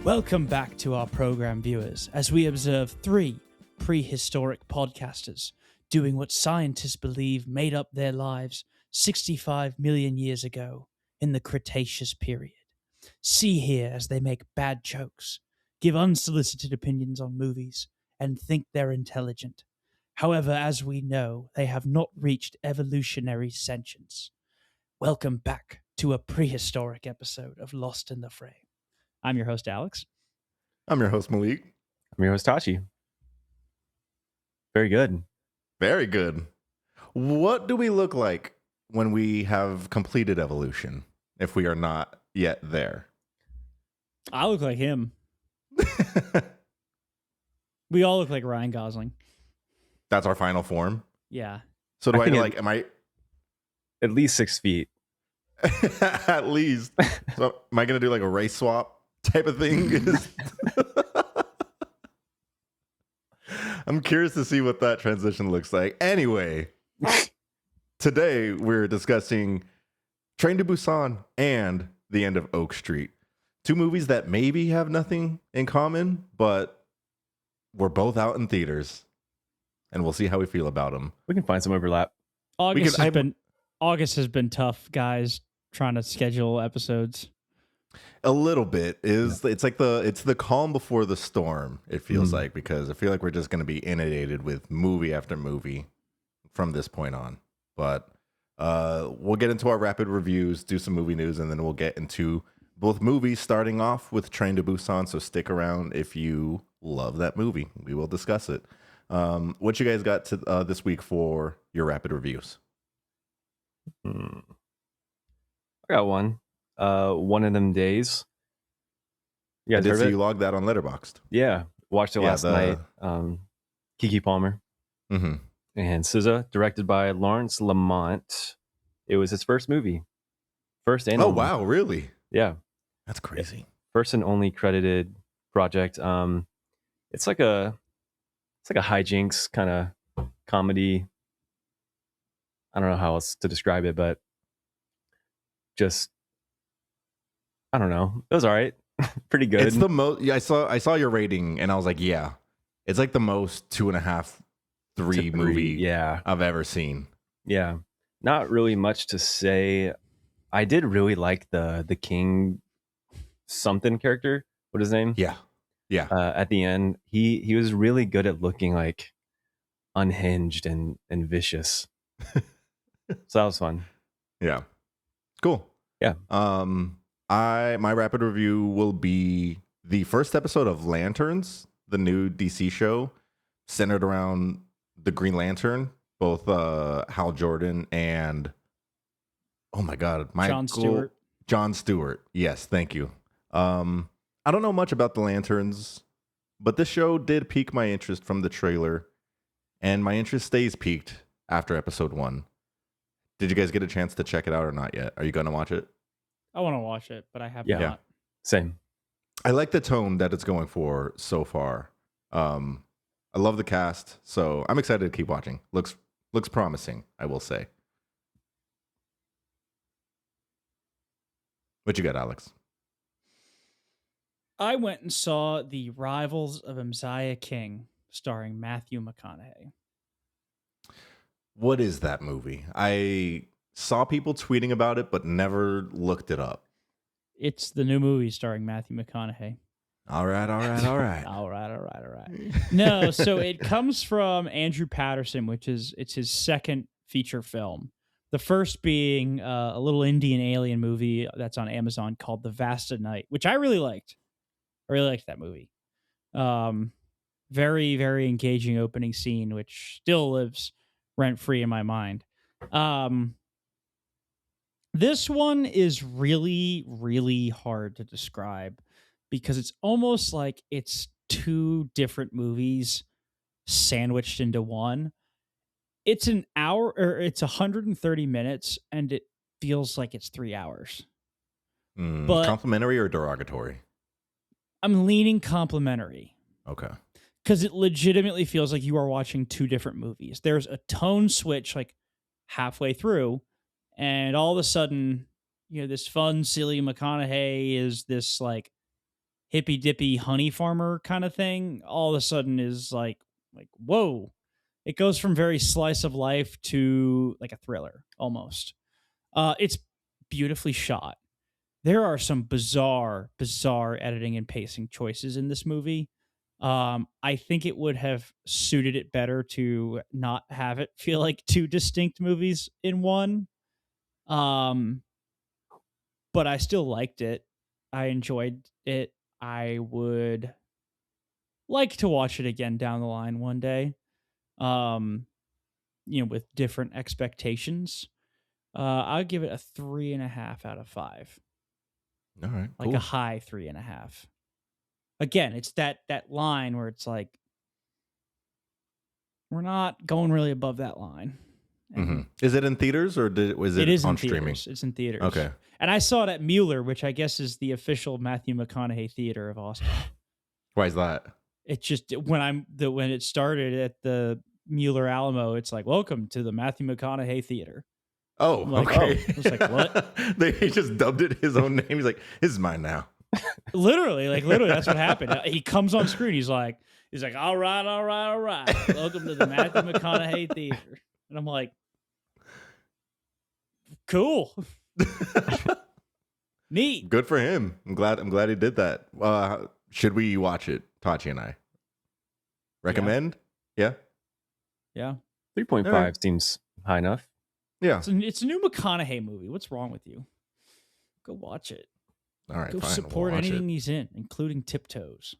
Welcome back to our program, viewers, as we observe three prehistoric podcasters doing what scientists believe made up their lives 65 million years ago in the Cretaceous period. See here as they make bad jokes, give unsolicited opinions on movies, and think they're intelligent. However, as we know, they have not reached evolutionary sentience. Welcome back to a prehistoric episode of Lost in the Frame. I'm your host, Alex. I'm your host, Malik. I'm your host, Tachi. Very good. Very good. What do we look like when we have completed evolution, if we are not yet there? I look like him. We all look like Ryan Gosling. That's our final form? Yeah. So am I... At least 6 feet. At least. So am I going to do like a race swap type of thing? I'm curious to see what that transition looks like. Anyway, today we're discussing Train to Busan and The End of Oak Street. Two movies that maybe have nothing in common, but we're both out in theaters. And we'll see how we feel about them. We can find some overlap. August has been tough, guys, trying to schedule episodes. A little bit it's like the calm before the storm. It feels like, because I feel like we're just going to be inundated with movie after movie from this point on. But we'll get into our rapid reviews, do some movie news, and then we'll get into both movies. Starting off with Train to Busan, so stick around if you love that movie. We will discuss it. What you guys got to this week for your rapid reviews? I got one. One of Them Days. I did see you logged that on Letterboxd. Yeah, watched it last night. Kiki Palmer and SZA, directed by Lawrence Lamont. It was his first movie. First and only. Wow, really? Yeah. That's crazy. First and only credited project. It's like a hijinks kind of comedy. I don't know how else to describe it, but just, I don't know. It was all right. Pretty good. It's the most. Yeah, I saw your rating, and I was like, yeah, it's like the most 2.5, 3 movie I've ever seen. Yeah, not really much to say. I did really like the King something character. What his name? Yeah. At the end, he was really good at looking like unhinged and vicious. So that was fun. Yeah. Cool. Yeah. My rapid review will be the first episode of Lanterns, the new DC show centered around the Green Lantern, both Hal Jordan and John Stewart. Yes, thank you. I don't know much about the Lanterns, but this show did pique my interest from the trailer, and my interest stays piqued after episode 1. Did you guys get a chance to check it out or not yet? Are you going to watch it? I want to watch it, but I have not. Yeah, same. I like the tone that it's going for so far. I love the cast, so I'm excited to keep watching. Looks promising, I will say. What you got, Alex? I went and saw The Rivals of Uzziah King, starring Matthew McConaughey. What is that movie? I saw people tweeting about it, but never looked it up. It's the new movie starring Matthew McConaughey. All right. All right. No, so it comes from Andrew Patterson, it's his second feature film. The first being a little Indian alien movie that's on Amazon called The Vasta Night, which I really liked. I really liked that movie. Very, very engaging opening scene, which still lives rent-free in my mind. This one is really, really hard to describe because it's almost like it's two different movies sandwiched into one. It's an hour, or it's 130 minutes, and it feels like it's 3 hours. But complimentary or derogatory? I'm leaning complimentary. Okay. Because it legitimately feels like you are watching two different movies. There's a tone switch like halfway through, and all of a sudden, this fun, silly McConaughey is this like hippy dippy honey farmer kind of thing all of a sudden is like whoa. It goes from very slice of life to like a thriller almost. It's beautifully shot. There are some bizarre editing and pacing choices in this movie. I think it would have suited it better to not have it feel like two distinct movies in one. But I still liked it. I enjoyed it. I would like to watch it again down the line one day. With different expectations. I'll give it a 3.5 out of 5. All right, Like cool. a high 3.5. Again, it's that line where it's like we're not going really above that line. Is it in theaters or was it is on in streaming? Theaters. It's in theaters. Okay. And I saw it at Mueller, which I guess is the official Matthew McConaughey theater of Austin. Why is that? It just when it started at the Mueller Alamo, it's like welcome to the Matthew McConaughey theater. Oh, Like, okay. I was like, what? He just dubbed it his own name. He's like, this is mine now. Literally, that's what happened. He comes on screen. He's like, all right. Welcome to the Matthew McConaughey theater. And I'm like, cool. Neat. Good for him. I'm glad he did that. Should we watch it, Tachi and I? Recommend? Yeah. 3.5 right. seems high enough. Yeah. It's a new McConaughey movie. What's wrong with you? Go watch it. All right. Go fine. support We'll watch anything it. he's in, including Tiptoes.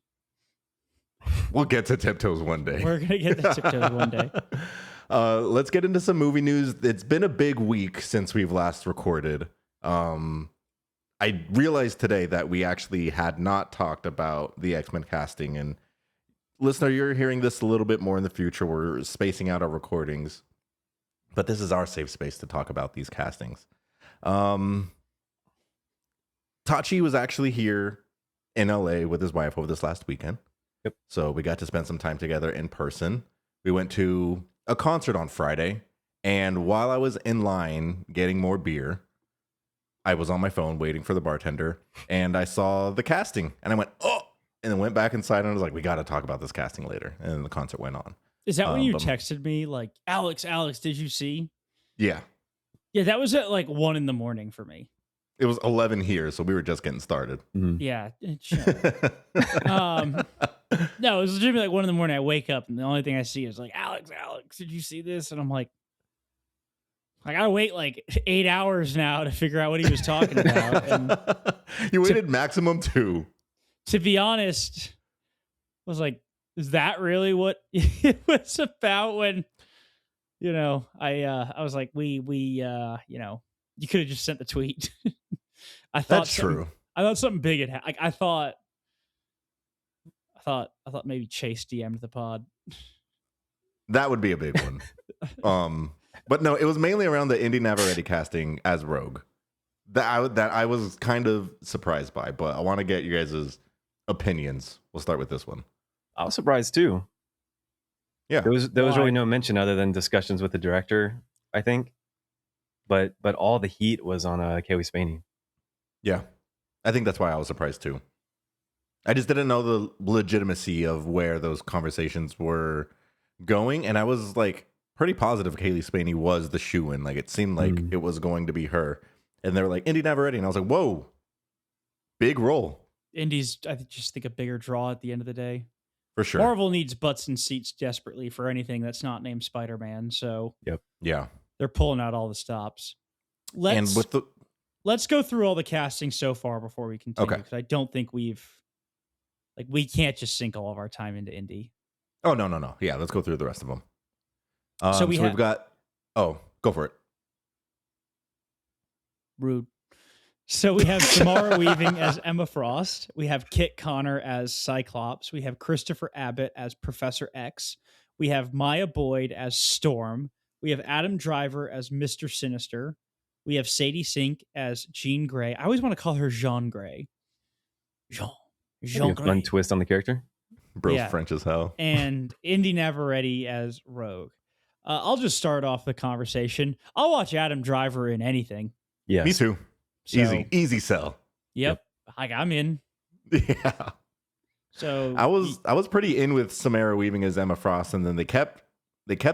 We'll get to Tiptoes one day. We're gonna get to Tiptoes one day. Let's get into some movie news. It's been a big week since we've last recorded. I realized today that we actually had not talked about the X-Men casting. And listener, you're hearing this a little bit more in the future. We're spacing out our recordings, but this is our safe space to talk about these castings. Tachi was actually here in LA with his wife over this last weekend. Yep. So we got to spend some time together in person. We went to a concert on Friday, and while I was in line getting more beer, I was on my phone waiting for the bartender, and I saw the casting, and I went, oh, and then went back inside, and I was like, we got to talk about this casting later. And then the concert went on. Is that when you texted me like, Alex, did you see? Yeah. Yeah, that was at like 1 a.m. for me. It was 11 here, so we were just getting started. Mm-hmm. Yeah. No, it was legitimately like 1 a.m. I wake up and the only thing I see is like, Alex, did you see this? And I'm like, I gotta wait like 8 hours now to figure out what he was talking about. And you waited maximum 2. To be honest, I was like, is that really what it was about? When I was like, we you could have just sent the tweet. That's true. I thought something big had happened. Like, I thought maybe Chase DM'd the pod. That would be a big one. But no, it was mainly around the Indy Navarrete casting as Rogue that I was kind of surprised by. But I want to get you guys' opinions. We'll start with this one. I was surprised too. Yeah, there was really no mention other than discussions with the director, I think. But all the heat was on Kaylee Spaney. Yeah, I think that's why I was surprised too. I just didn't know the legitimacy of where those conversations were going, and I was like pretty positive Kaylee Spaney was the shoo-in. Like, it seemed like it was going to be her, and they were like Indy Navarrete, and I was like, whoa, big role. Indy's, I just think, a bigger draw at the end of the day. For sure. Marvel needs butts and seats desperately for anything that's not named Spider-Man. So yeah, they're pulling out all the stops. Let's go through all the casting so far before we continue. Okay. Because I don't think we can't just sink all of our time into Indy. Oh, no. Yeah, let's go through the rest of them. So we've got... Oh, go for it. Rude. So we have Samara Weaving as Emma Frost. We have Kit Connor as Cyclops. We have Christopher Abbott as Professor X. We have Maya Boyd as Storm. We have Adam Driver as Mr. Sinister. We have Sadie Sink as Jean Grey. I always want to call her Jean Grey. Jean Grey. Fun twist on the character. Bro's French as hell. And Indy Navarrete as Rogue. I'll just start off the conversation. I'll watch Adam Driver in anything. Yeah, me too. So, easy sell. Yep. I'm in. Yeah. So I was pretty in with Samara Weaving as Emma Frost, and then they kept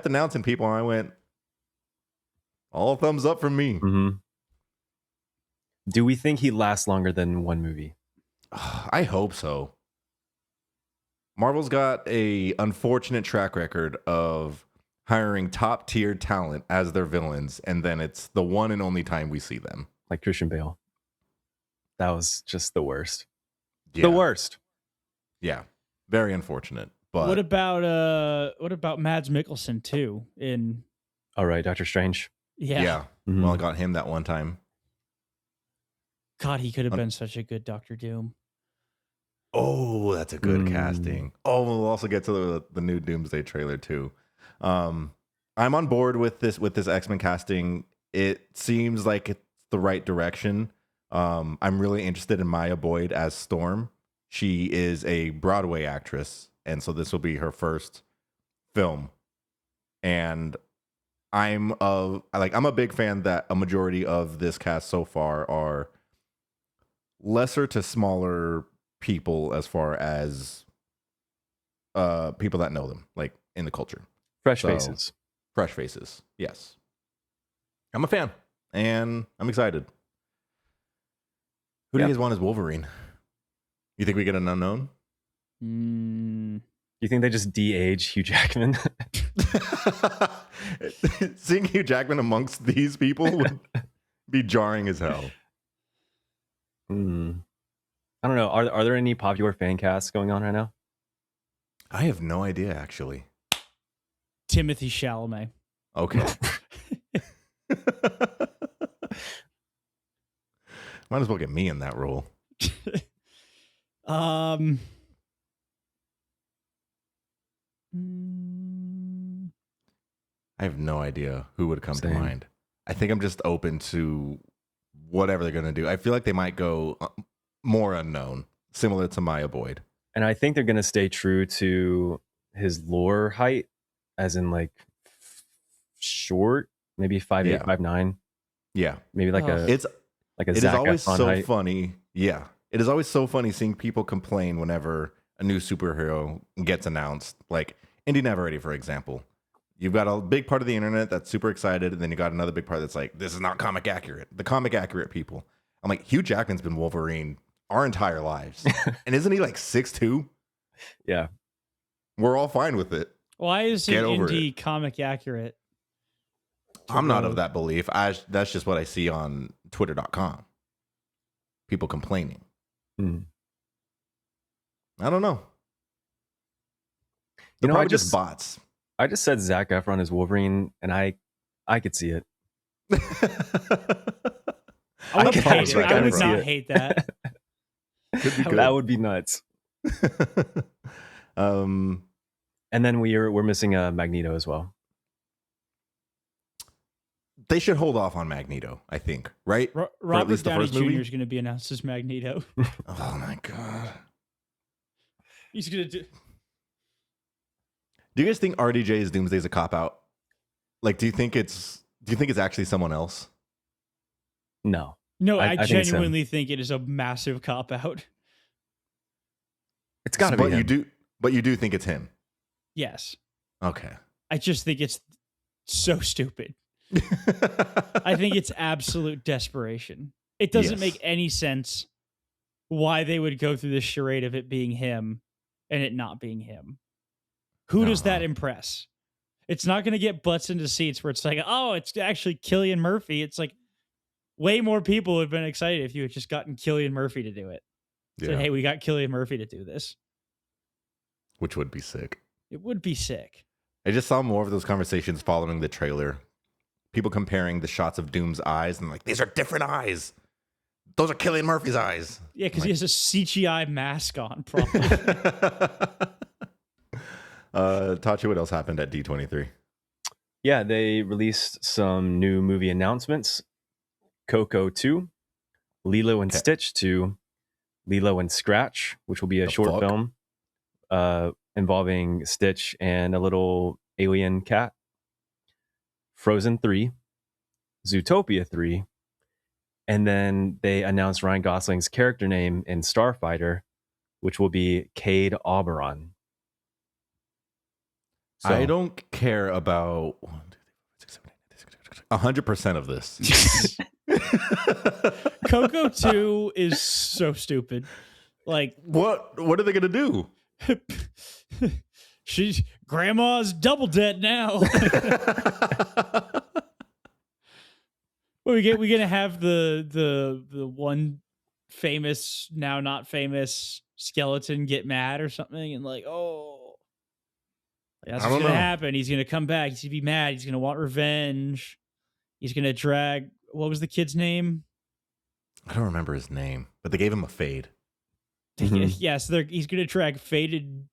announcing people, and I went, all thumbs up from me. Mm-hmm. Do we think he lasts longer than one movie? I hope so. Marvel's got a unfortunate track record of hiring top tier talent as their villains, and then it's the one and only time we see them. Like Christian Bale. That was just the worst. Yeah. The worst. Yeah, very unfortunate. But what about Mads Mikkelsen too? In All right, Doctor Strange. yeah. Mhm. Well, I got him that one time. God, he could have been such a good Doctor Doom. Oh, that's a good casting. Oh, we'll also get to the new Doomsday trailer too. I'm on board with this X-Men casting. It seems like it's the right direction. I'm really interested in Maya Boyd as Storm. She is a Broadway actress, and so this will be her first film. And I'm a big fan that a majority of this cast so far are lesser to smaller people as far as people that know them, like in the culture. Fresh So, faces. Fresh faces. Yes. I'm a fan and I'm excited. Who do you guys want as Wolverine? You think we get an unknown? Mm, You think they just de-age Hugh Jackman? Seeing Hugh Jackman amongst these people would be jarring as hell. I don't know. Are there any popular fan casts going on right now? I have no idea, actually. Timothy Chalamet. Okay. Might as well get me in that role. Mm, I have no idea who would come Same. to mind. I think I'm just open to whatever they're going to do. I feel like they might go more unknown, similar to Maya Boyd. And I think they're going to stay true to his lore height, as in like short, maybe 5'8", 5'9". Yeah. Maybe like a It is Zac always Efron so height. funny. Yeah. It is always so funny seeing people complain whenever a new superhero gets announced. Like Indy Neverready, for example. You've got a big part of the internet that's super excited, and then you got another big part that's like, this is not comic accurate. The comic accurate people. I'm like, Hugh Jackman's been Wolverine our entire lives. And isn't he like 6'2"? Yeah. We're all fine with it. why is Get over indie comic accurate? I'm not of that belief. That's just what I see on twitter.com. People complaining. Hmm. I don't know. You They're know, probably just bots. I just said Zac Efron is Wolverine, and I could see it. I would could hate it. actually I would see not it. hate that. Could be good. That would be nuts. um, And then we're missing a Magneto as well. they should hold off on Magneto, I think, right? Robert least the Downey first Jr. movie? is going to be announced as Magneto. Oh my god. He's going to do. Do you guys think RDJ's Doomsday is a cop out? Like, do you think it's actually someone else? No. No, I I think it's him. genuinely think it is a massive cop out. It's got to be But him. you do think it's him. Yes. Okay. I just think it's so stupid. I think it's absolute desperation. It doesn't Yes. make any sense why they would go through this charade of it being him and it not being him. Who does that impress? It's not going to get butts into seats where it's like, oh, it's actually Cillian Murphy. It's like way more people would have been excited if you had just gotten Cillian Murphy to do it. Yeah. Said, hey, we got Cillian Murphy to do this. Which would be sick. It would be sick. I just saw more of those conversations following the trailer. People comparing the shots of Doom's eyes and like, these are different eyes. Those are Cillian Murphy's eyes. Yeah, because he has a CGI mask on, probably. Tachi, what else happened at D23? Yeah, they released some new movie announcements. Coco 2, Lilo and Stitch 2, Lilo and Scratch, which will be a The short fuck? film involving Stitch and a little alien cat. Frozen 3, Zootopia 3, and then they announced Ryan Gosling's character name in Starfighter, which will be Cade Oberon. So, I don't care about 100% of this. Coco 2 is so stupid. Like, What are they gonna do? Grandma's double dead now. Well, we gonna have the one famous, now not famous skeleton get mad or something, and like, oh, that's I what's don't gonna know. happen. He's gonna come back. He's gonna be mad. He's gonna want revenge. He's gonna drag. What was the kid's name? I don't remember his name, but they gave him a fade. Mhm. Yes, he's gonna drag faded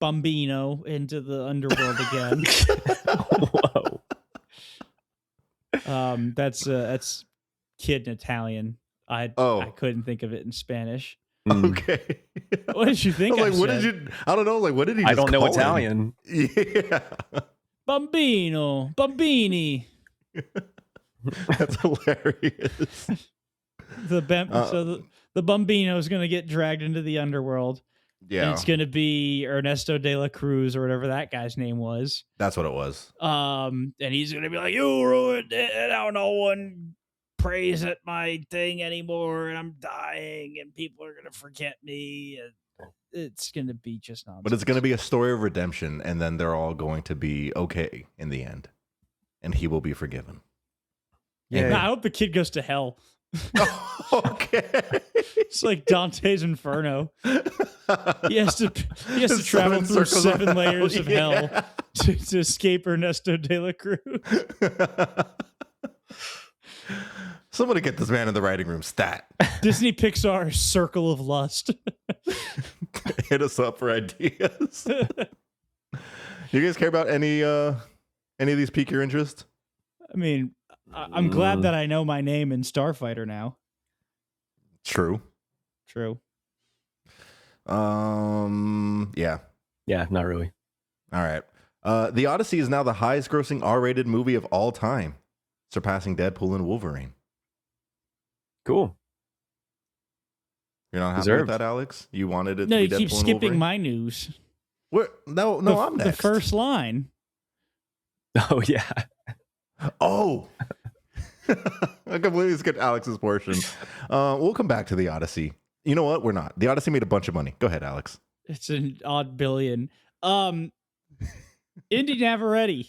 Bambino into the underworld again. Whoa. That's kid in Italian. I couldn't think of it in Spanish. Okay. What did you think? I was like, what did you? I don't know. Like, what did he? I Just don't know call him? Italian. Yeah, Bambino, Bambini. that's hilarious. So the Bambino is going to get dragged into the underworld. Yeah, And it's going to be Ernesto de la Cruz or whatever that guy's name was. that's what it was. And he's going to be like, you ruined it. Now no one prays at my thing anymore, and I'm dying, and people are going to forget me. And it's going to be just nonsense. But it's going to be a story of redemption, and then they're all going to be okay in the end, and he will be forgiven. Yeah. Nah, I hope the kid goes to hell. Okay. It's like Dante's Inferno. He has to The travel through circles of 7 layers of Yeah. hell to escape Ernesto de la Cruz. Somebody get this man in the writing room. Stat. Disney Pixar Circle of Lust. Hit us up for ideas. You guys care about any of these pique your interest? I mean, I'm glad that I know my name in Starfighter now. True. True. Yeah. Yeah, not really. All right. The Odyssey is now the highest grossing R-rated movie of all time, surpassing Deadpool and Wolverine. Cool. You're not happy Deserved. with that, Alex? You wanted it No, to you be Deadpool keep and skipping Wolverine? my news. No, I'm next. The first line. Oh, yeah. Oh. I completely skipped Alex's portion. We'll come back to the Odyssey. You know what? We're not. The Odyssey made a bunch of money. Go ahead, Alex. It's an odd billion. Indy Navarrete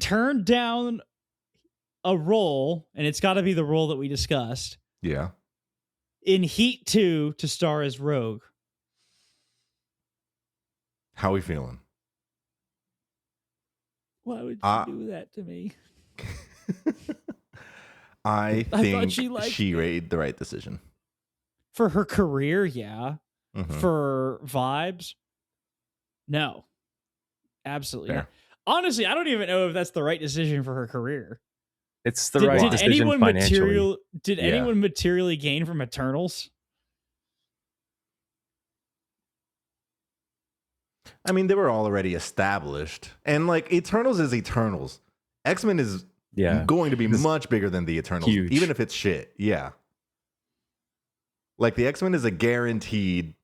turned down a role, and it's got to be the role that we discussed, Yeah. in Heat 2 to star as Rogue. How we feeling? Why would you do that to me? I thought think she liked she it. made the right decision. For her career, yeah. Mhm. For vibes, no. Absolutely Fair. not. Honestly, I don't even know if that's the right decision for her career. It's the right Did decision anyone financially. Did Yeah. anyone materially gain from Eternals? I mean, they were already established. And like Eternals is Eternals. X-Men is Yeah. going to be This- much bigger than the Eternals, Huge. even if it's shit. Yeah. Like the X-Men is a guaranteed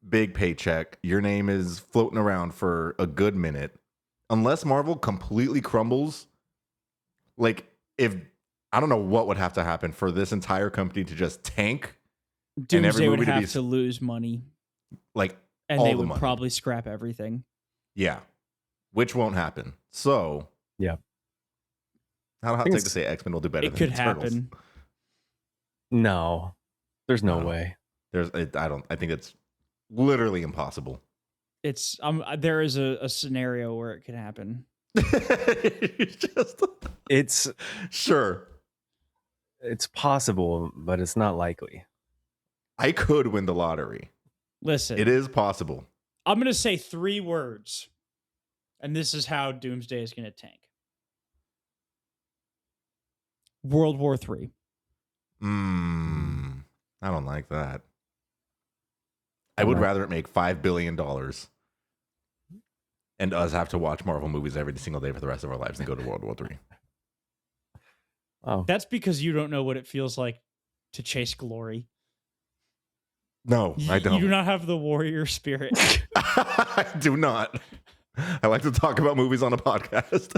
big paycheck. Your name is floating around for a good minute. Unless Marvel completely crumbles, like if I don't know what would have to happen for this entire company to just tank, Doomsday would movie to be have to lose money, like and all they the would money. probably scrap everything. Yeah. Which won't happen. So Yeah. I don't have think to it's- say X-Men will do better It than could Eternals. happen. No. There's no No. way. I think it's literally impossible. It's there is a scenario where it could happen. Just It's sure. it's possible, but it's not likely. I could win the lottery. Listen, It is possible. I'm going to say 3 words, and this is how Doomsday is going to tank. World War III. I don't like that. I would rather it make $5 billion and us have to watch Marvel movies every single day for the rest of our lives than go to World War III. Oh. That's because you don't know what it feels like to chase glory. No, I don't. You do not have the warrior spirit. I do not. I like to talk about movies on a podcast.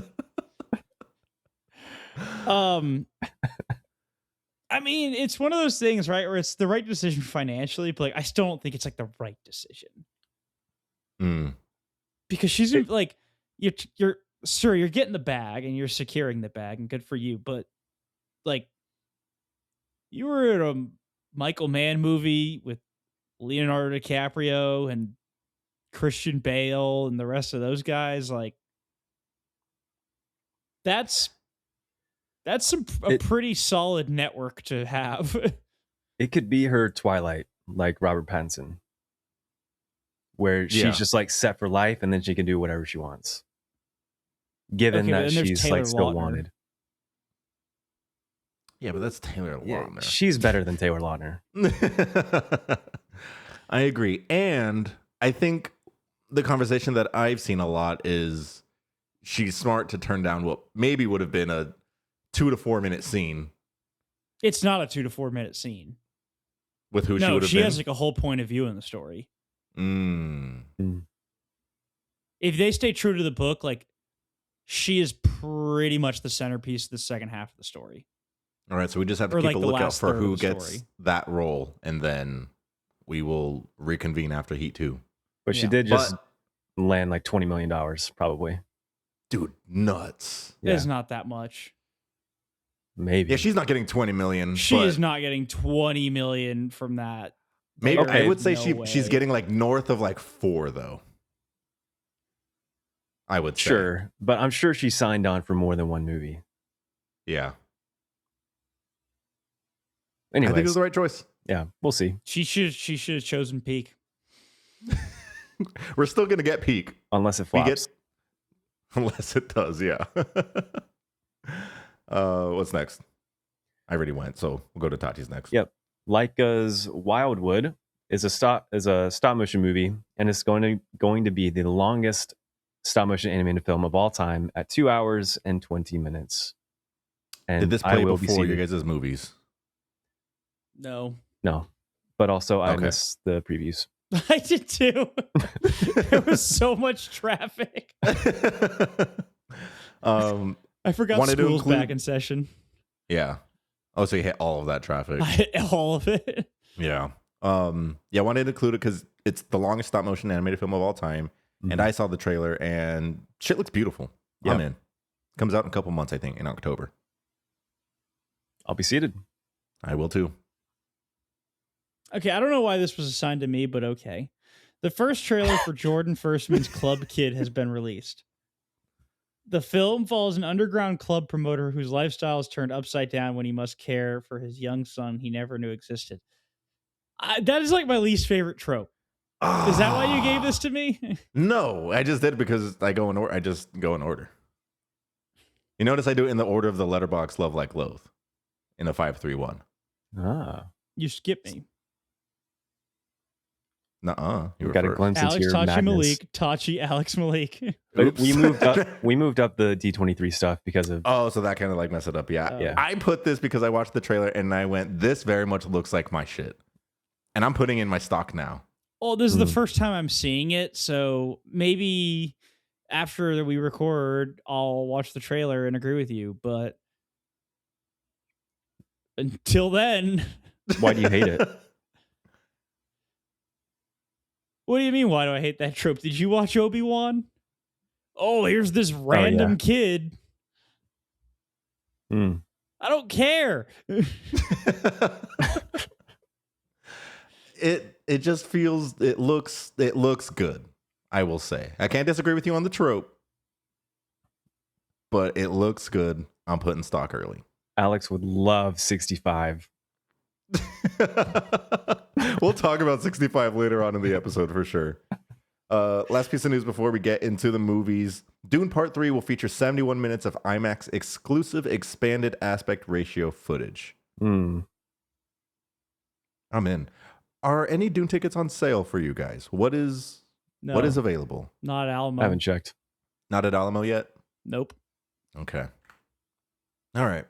I mean, it's one of those things, right, where it's the right decision financially, but like, I still don't think it's like the right decision. Because she's like, you're sure you're getting the bag and you're securing the bag, and good for you. But like, you were in a Michael Mann movie with Leonardo DiCaprio and Christian Bale and the rest of those guys. Like, that's a pretty solid network to have. It could be her Twilight, like Robert Pattinson, where she's just like set for life, and then she can do whatever she wants, given that she's Taylor like still Lautner. wanted. Yeah, but that's Taylor Lautner. She's better than Taylor Lautner. I agree. And I think the conversation that I've seen a lot is she's smart to turn down what maybe would have been a 2 to 4 minute scene. It's not a 2 to 4 minute scene. With who she would have she been? has like a whole point of view in the story. Mm. If they stay true to the book, like, she is pretty much the centerpiece of the second half of the story. All right, so we just have to Or keep like a the lookout last for third of who the gets story. that role, and then we will reconvene after Heat 2. But she Yeah. did just land like $20 million, probably. Dude, nuts. Yeah. It's not that much. Maybe. Yeah, she's not getting 20 million. She but is not getting 20 million from that. Maybe Okay. I would say No she's way. getting like north of like 4 though. I would say. Sure, but I'm sure she signed on for more than one movie. Yeah. Anyways, I think it was the right choice. yeah, we'll see. She should have chosen Peak. We're still gonna get Peak. Unless it We flops. get unless it does, yeah. What's next? I already went, so we'll go to Tati's next. Yep. Leica's Wildwood is a stop motion movie, and it's going to be the longest stop motion animated film of all time at 2 hours and 20 minutes. And Did this I play will be before seated. you guys' movies? No. No, but also I Okay. missed the previews. I did too. There was so much traffic. I forgot Wanted to school's include- back in session. Yeah. Oh, so you hit all of that traffic. I hit all of it. Yeah. Yeah, I wanted to include it because it's the longest stop motion animated film of all time. And I saw the trailer and shit looks beautiful. Yep. I'm in. Comes out in a couple months, I think, in October. I'll be seated. I will too. Okay, I don't know why this was assigned to me, but okay. The first trailer for Jordan Firstman's Club Kid has been released. The film follows an underground club promoter whose lifestyle is turned upside down when he must care for his young son he never knew existed. That is like my least favorite trope. Is that why you gave this to me? No, I just did it because I go in order. I just go in order. You notice I do it in the order of the letterbox Love Like Loathe in a 5-3-1. Ah, You skipped me. Nuh-uh. You you were got a first. glimpse into Alex, your Tachi, madness. Malik. Tachi, Alex, Malik. But Oops. we moved up the D23 stuff because of Oh, so that kind of like messed it up. Yeah. Yeah. I put this because I watched the trailer and I went, this very much looks like my shit. And I'm putting in my stock now. Oh, this is the first time I'm seeing it, so maybe after we record, I'll watch the trailer and agree with you. But until then, why do you hate it? what do you mean? Why do I hate that trope? Did you watch Obi-Wan? Oh, here's this random kid. Hmm. I don't care. It just feels it looks good. I will say I can't disagree with you on the trope, but it looks good. I'm putting stock early. Alex would love 65. We'll talk about 65 later on in the episode for sure. Last piece of news before we get into the movies. Dune Part 3 will feature 71 minutes of IMAX exclusive expanded aspect ratio footage. Hmm. I'm in. Are any Dune tickets on sale for you guys? What is No, what is available? not Alamo. I haven't checked. Not at Alamo yet? Nope. Okay. All right.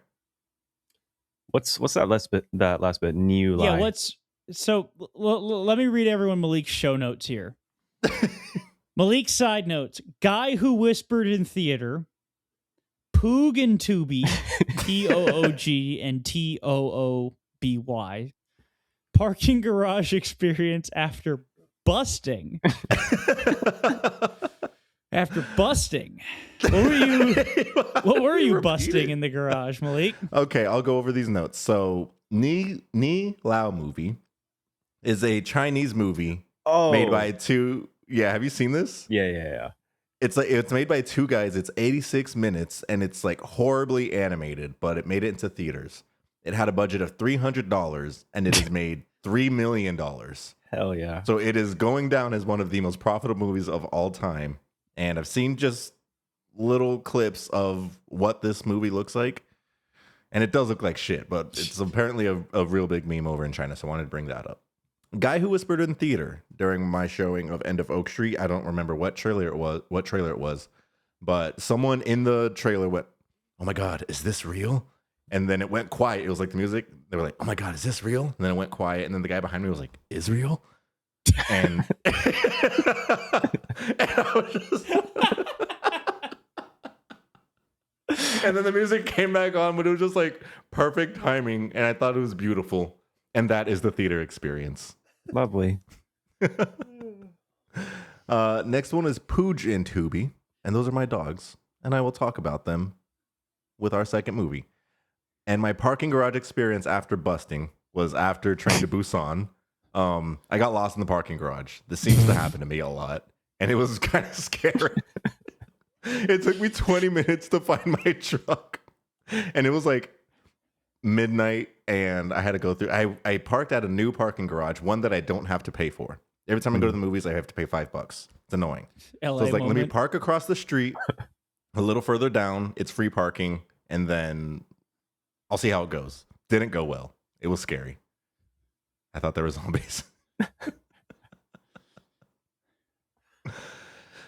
What's that last bit? That last bit. New lie. Yeah, So let me read everyone Malik's show notes here. Malik's side notes: guy who whispered in theater, Poog and Tubi, Poog and Tooby, parking garage experience after busting. After busting, what were you busting in the garage, Malik? Okay, I'll go over these notes. So, Ni Lao movie is a Chinese movie made by two. Yeah, have you seen this? Yeah. It's made by two guys. It's 86 minutes and it's like horribly animated, but it made it into theaters. It had a budget of $300 and it has made $3 million. Hell yeah. So it is going down as one of the most profitable movies of all time. And I've seen just little clips of what this movie looks like. And it does look like shit, but it's apparently a real big meme over in China. So I wanted to bring that up. Guy who whispered in theater during my showing of End of Oak Street. I don't remember what trailer it was, but someone in the trailer went, "Oh my God, is this real?" And then it went quiet. It was like the music. They were like, "Oh my God, is this real?" And then it went quiet. And then the guy behind me was like, "Israel?" And, and I was just... and then the music came back on, but it was just like perfect timing. And I thought it was beautiful. And that is the theater experience. Lovely. Next one is Pooj and Tubi. And those are my dogs. And I will talk about them with our second movie. And my parking garage experience after busting was after Train to Busan. I got lost in the parking garage. This seems to happen to me a lot. And it was kind of scary. It took me 20 minutes to find my truck. And it was like midnight and I had to go through. I parked at a new parking garage, one that I don't have to pay for. Every time I go to the movies, I have to pay $5. It's annoying. LA so it's like, moment. let me park across the street a little further down. It's free parking. And then I'll see how it goes. Didn't go well. It was scary. I thought there were zombies.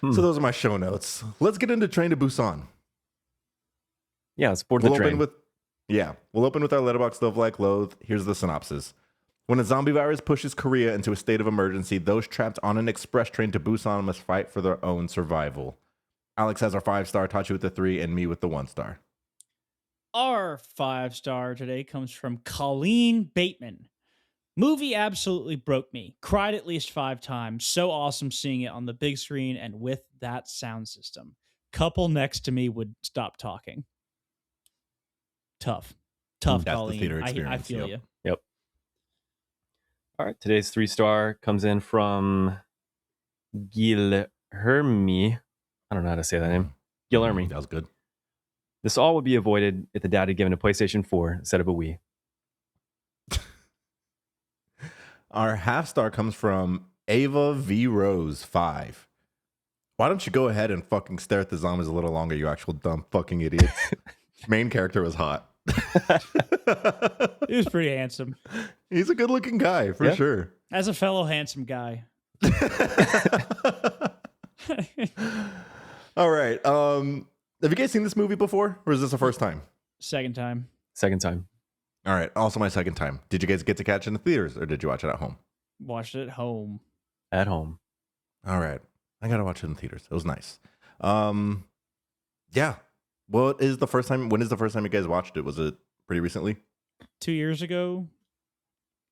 So those are my show notes. Let's get into Train to Busan. Yeah, let's board the train. We'll open with our letterbox Love Like Loathe. Here's the synopsis. When a zombie virus pushes Korea into a state of emergency, those trapped on an express train to Busan must fight for their own survival. Alex has our 5-star, Tachi with the 3, and me with the 1-star. Our 5-star today comes from Colleen Bateman. Movie absolutely broke me. Cried at least 5 times. So awesome seeing it on the big screen and with that sound system. Couple next to me would stop talking. Tough, That's Colleen. the theater I experience. feel you. Yep. All right. Today's 3-star comes in from Guilherme. I don't know how to say that name. Guilherme. That was good. This all would be avoided if the dad had given a PlayStation 4 instead of a Wii. Our 1/2-star comes from Ava V Rose 5. Why don't you go ahead and fucking stare at the zombies a little longer, you actual dumb fucking idiots? Main character was hot. He was pretty handsome. He's a good looking guy for sure. As a fellow handsome guy. All right. Have you guys seen this movie before, or is this the first time? Second time. Second time. All right. Also my second time. Did you guys get to catch it in the theaters, or did you watch it at home? Watched it at home. At home. All right. I got to watch it in theaters. It was nice. Yeah. When is the first time you guys watched it? Was it pretty recently? 2 years ago,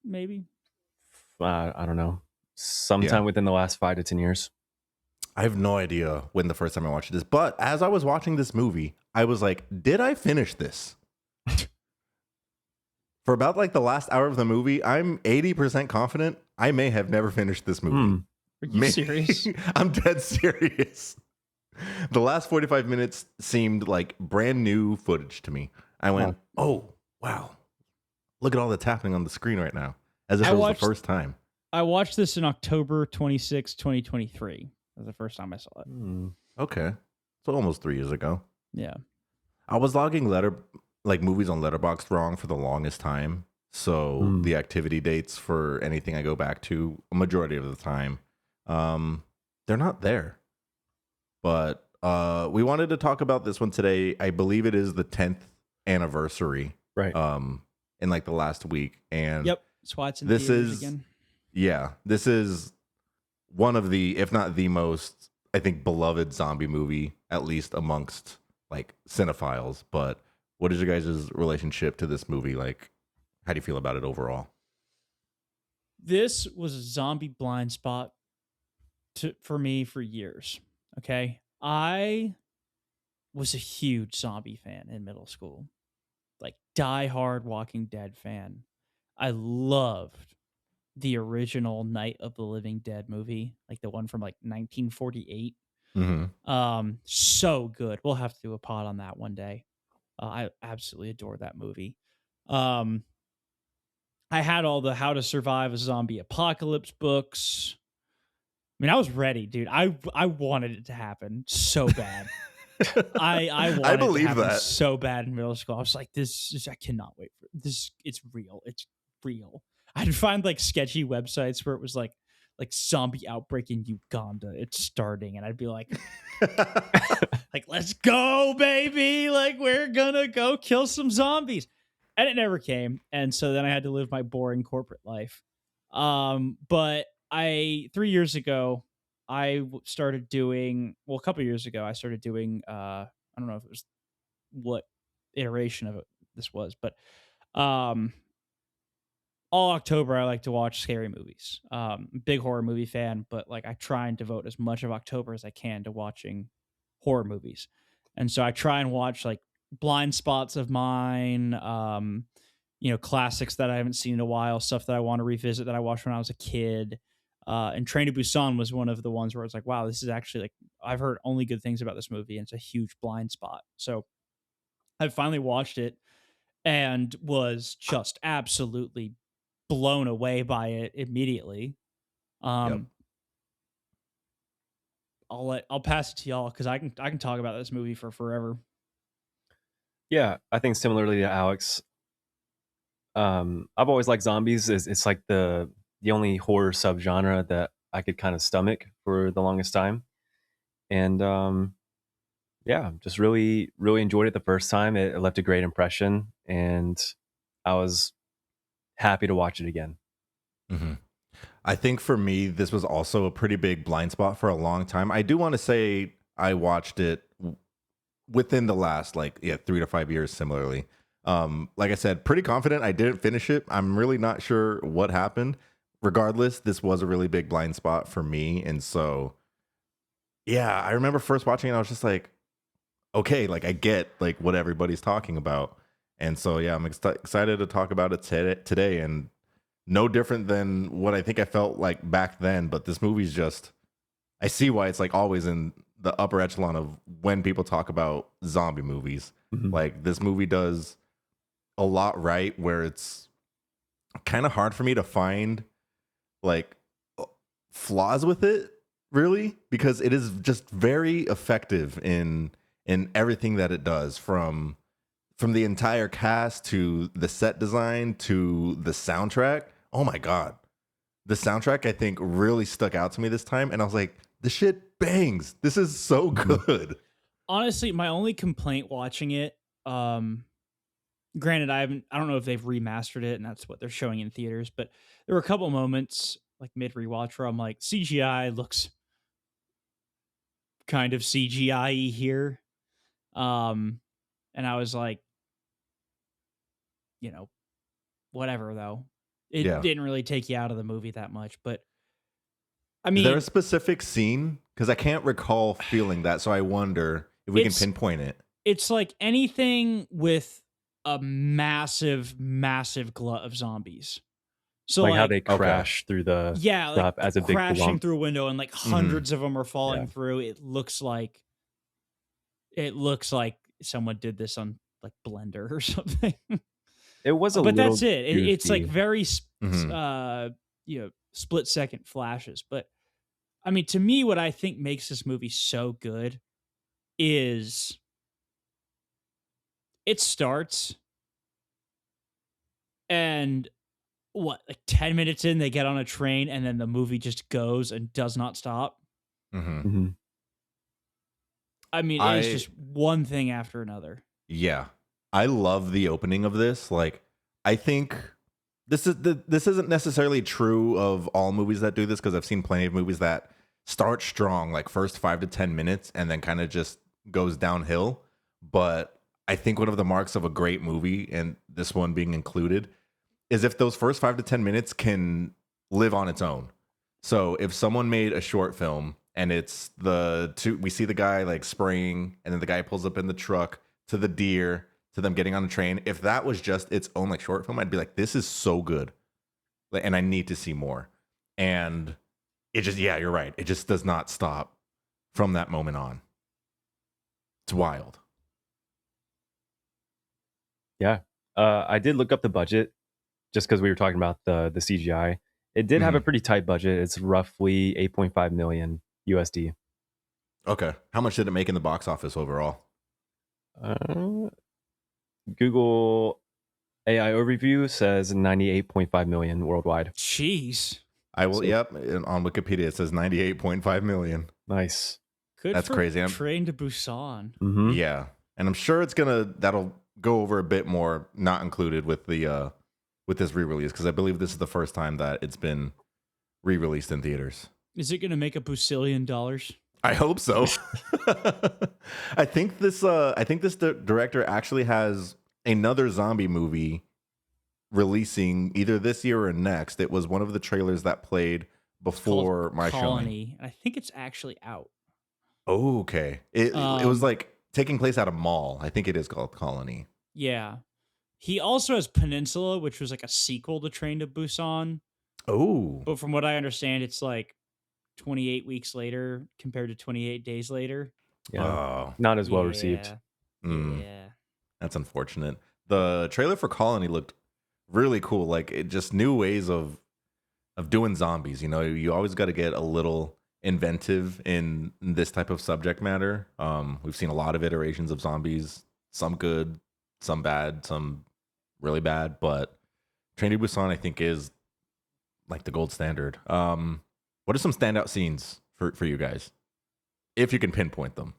maybe. I don't know. Sometime within the last 5 to 10 years. I have no idea when the first time I watched this, but as I was watching this movie, I was like, did I finish this? For about like the last hour of the movie, I'm 80% confident I may have never finished this movie. Are you serious? I'm dead serious. The last 45 minutes seemed like brand new footage to me. I went, oh, wow. Look at all that's happening on the screen right now. As if it was the first time. I watched this in October 26, 2023. That was the first time I saw it. Okay. So almost 3 years ago. Yeah. I was logging movies on Letterboxd wrong for the longest time. So the activity dates for anything I go back to, a majority of the time, they're not there. But we wanted to talk about this one today. I believe it is the 10th anniversary. Right. In like the last week. And Yep. That's why it's in This theaters is again. yeah, this is one of the, if not the most, I think, beloved zombie movie, at least amongst like cinephiles. But what is your guys' relationship to this movie? Like, how do you feel about it overall? This was a zombie blind spot for me for years. Okay. I was a huge zombie fan in middle school, like die-hard Walking Dead fan. I loved the original Night of the Living Dead movie, like the one from like 1948. Mm-hmm. So good. We'll have to do a pod on that one day. I absolutely adore that movie. Um, I had all the How to Survive a Zombie Apocalypse books. I mean, I was ready, dude. I wanted it to happen so bad. I I wanted it to believe happen that. so bad in middle school. I was like, I cannot wait for this. It's real. It's real. I'd find like sketchy websites where it was like zombie outbreak in Uganda. It's starting, and I'd be like, let's go, baby. Like, we're gonna go kill some zombies. And it never came. And so then I had to live my boring corporate life. But 3 years ago, started doing, well, a couple years ago, I started doing, I don't know if it was what iteration of it this was, but um, all October I like to watch scary movies. Big horror movie fan, but like I try and devote as much of October as I can to watching horror movies. And so I try and watch like blind spots of mine, classics that I haven't seen in a while, stuff that I want to revisit that I watched when I was a kid. And Train to Busan was one of the ones where it's like, wow, this is actually like I've heard only good things about this movie, and it's a huge blind spot. So I finally watched it and was just absolutely blown away by it immediately. Yep. Um, I'll pass it to y'all because I can talk about this movie for forever. Yeah, I think similarly to Alex, I've always liked zombies. It's like the only horror subgenre that I could kind of stomach for the longest time, and yeah, just really really enjoyed it the first time. It left a great impression, and I was happy to watch it again. Mm-hmm. I think for me, this was also a pretty big blind spot for a long time. I do want to say I watched it within the last 3 to 5 years. Similarly, like I said, pretty confident I didn't finish it. I'm really not sure what happened. Regardless, this was a really big blind spot for me, and so yeah, I remember first watching it. I was just like, okay, like I get like what everybody's talking about, and so yeah, I'm excited to talk about it today, and no different than what I think I felt like back then. But this movie's just, I see why it's like always in the upper echelon of when people talk about zombie movies. Mhm. Like this movie does a lot right, where it's kind of hard for me to find like flaws with it, really, because it is just very effective in everything that it does, from the entire cast to the set design to the soundtrack. Oh my god, the soundtrack I think really stuck out to me this time, and I was like, this shit bangs. This is so good. Honestly, my only complaint watching it, granted, I don't know if they've remastered it and that's what they're showing in theaters, but there were a couple moments like mid rewatch where I'm like, CGI looks kind of CGI here. Um, and I was like, you know, whatever though. It Yeah. didn't really take you out of the movie that much, but I Is there a mean, specific scene? Because I can't recall feeling that, so I wonder if we can it's pinpoint it. it's like anything with a massive, massive glut of zombies. So Like how like they crash through the yeah, like stuff as a big crashing lump. through a window and like Mhm. hundreds of them are falling Yeah. through. It looks like someone did this on like Blender or something. It was a But little that's it. It's like goofy. very Mhm. split second flashes. But I mean, to me, what I think makes this movie so good is it starts and what, like 10 minutes in, they get on a train and then the movie just goes and does not stop. Mhm. Mhm. I mean, it is I just one thing after another. Yeah. I love the opening of this. Like, I think this isn't necessarily true of all movies that do this, because I've seen plenty of movies that start strong, like first 5 to 10 minutes, and then kind of just goes downhill. But I think one of the marks of a great movie, and this one being included, is if those first 5 to 10 minutes can live on its own. So if someone made a short film and it's we see the guy like spraying, and then the guy pulls up in the truck, to the deer, to them getting on the train. If that was just its own like short film, I'd be like, this is so good. And I need to see more. And it just, yeah, you're right. It just does not stop from that moment on. It's wild. Yeah. I did look up the budget just because we were talking about the CGI. It did have a pretty tight budget. It's roughly 8.5 million USD. Okay. How much did it make in the box office overall? Google AI overview says 98.5 million worldwide. Jeez. I will. Yep. On Wikipedia, it says 98.5 million. Nice. Good. That's for crazy. Train to Busan. Mm-hmm. Yeah, and I'm sure that'll go over a bit more, not included with the with this re-release, because I believe this is the first time that it's been re-released in theaters. Is it going to make $1 billion? I hope so. I think this director actually has another zombie movie releasing either this year or next. It was one of the trailers that played before my Colony. showing. I think it's actually out. Oh, okay. It was like taking place at a mall. I think it is called Colony. Yeah. He also has Peninsula, which was like a sequel to Train to Busan. Oh. But from what I understand, it's like 28 weeks later compared to 28 days later. Yeah. Oh. Not as well received. Yeah. That's unfortunate. The trailer for Colony looked really cool. Like, it just new ways of doing zombies. You know, you always got to get a little inventive in this type of subject matter. We've seen a lot of iterations of zombies, some good, some bad, some really bad, but Train to Busan, I think, is like the gold standard. What are some standout scenes for you guys, if you can pinpoint them?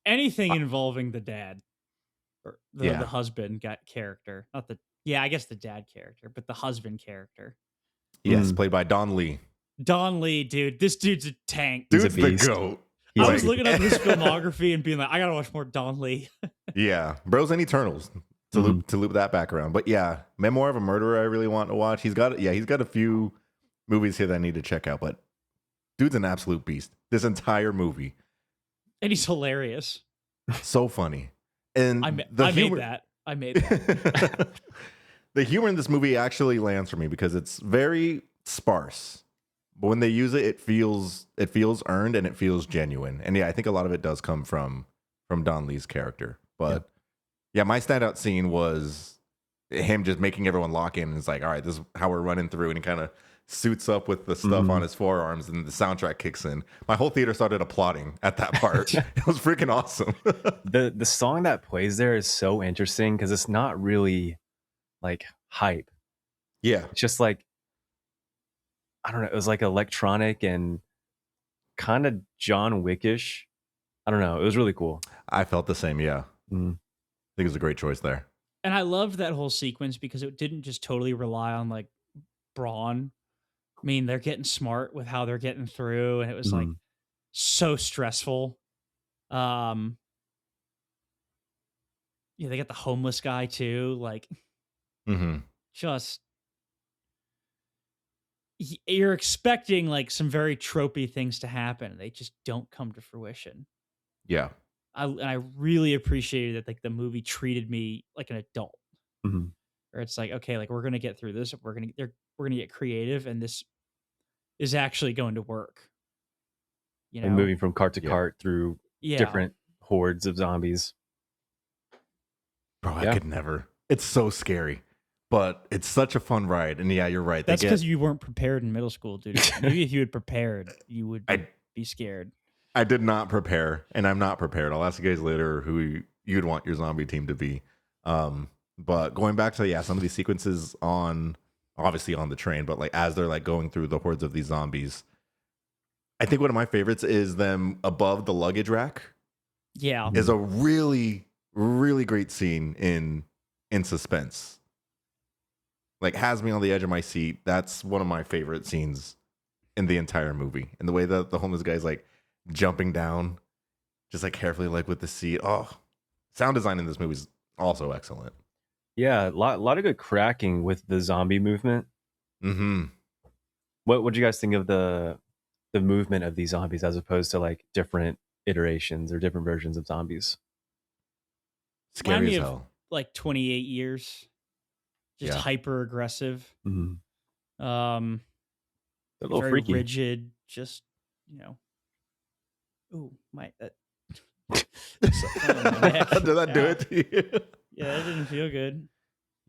Anything involving the dad or the husband character, not the I guess the dad character, but the husband character. Yes, played by Don Lee. Don Lee, dude, this dude's a tank. Dude's the GOAT. I was looking up his filmography and being like, I gotta watch more Don Lee. Yeah, Bros and Eternals to loop that background. But yeah, Memoir of a Murderer, I really want to watch. He's got a few movies here that I need to check out. But dude's an absolute beast. This entire movie, and he's hilarious. So funny. And I made that. The humor in this movie actually lands for me because it's very sparse. But when they use it, it feels earned and it feels genuine. And yeah, I think a lot of it does come from Don Lee's character. But yeah, my standout scene was him just making everyone lock in. And it's like, all right, this is how we're running through. And he kind of suits up with the stuff on his forearms, and the soundtrack kicks in. My whole theater started applauding at that part. It was freaking awesome. The song that plays there is so interesting because it's not really like hype. Yeah. It's just like, I don't know, it was like electronic and kind of John Wickish. I don't know. It was really cool. I felt the same, yeah. I think it was a great choice there. And I loved that whole sequence because it didn't just totally rely on like brawn. I mean, they're getting smart with how they're getting through, and it was like so stressful. Yeah, they got the homeless guy too. Like, just you're expecting like some very tropey things to happen. They just don't come to fruition. Yeah. I really appreciated that. Like the movie treated me like an adult, where it's like, okay, like we're gonna get through this. We're gonna get creative, and this is actually going to work. You know, and moving from cart to cart through different hordes of zombies. Bro, I could never. It's so scary, but it's such a fun ride. And yeah, you're right. That's because you weren't prepared in middle school, dude. Maybe if you had prepared, you would be scared. I did not prepare, and I'm not prepared. I'll ask you guys later who you'd want your zombie team to be. But going back to some of these sequences obviously on the train, but like as they're like going through the hordes of these zombies, I think one of my favorites is them above the luggage rack. Yeah, is a really, really great scene in suspense. like has me on the edge of my seat. That's one of my favorite scenes in the entire movie. And the way that the homeless guy's like jumping down, just like carefully, like with the seat. Oh, sound design in this movie is also excellent. Yeah, a lot of good cracking with the zombie movement. Mm-hmm. What do you guys think of the movement of these zombies as opposed to like different iterations or different versions of zombies? Remind Scary me as of hell. like 28 years, just Yeah. hyper aggressive, Mm-hmm. um, They're a little very freaky. rigid. Just ooh, my that. Something on my neck. Did that do Ow. it to you? Yeah, that didn't feel good.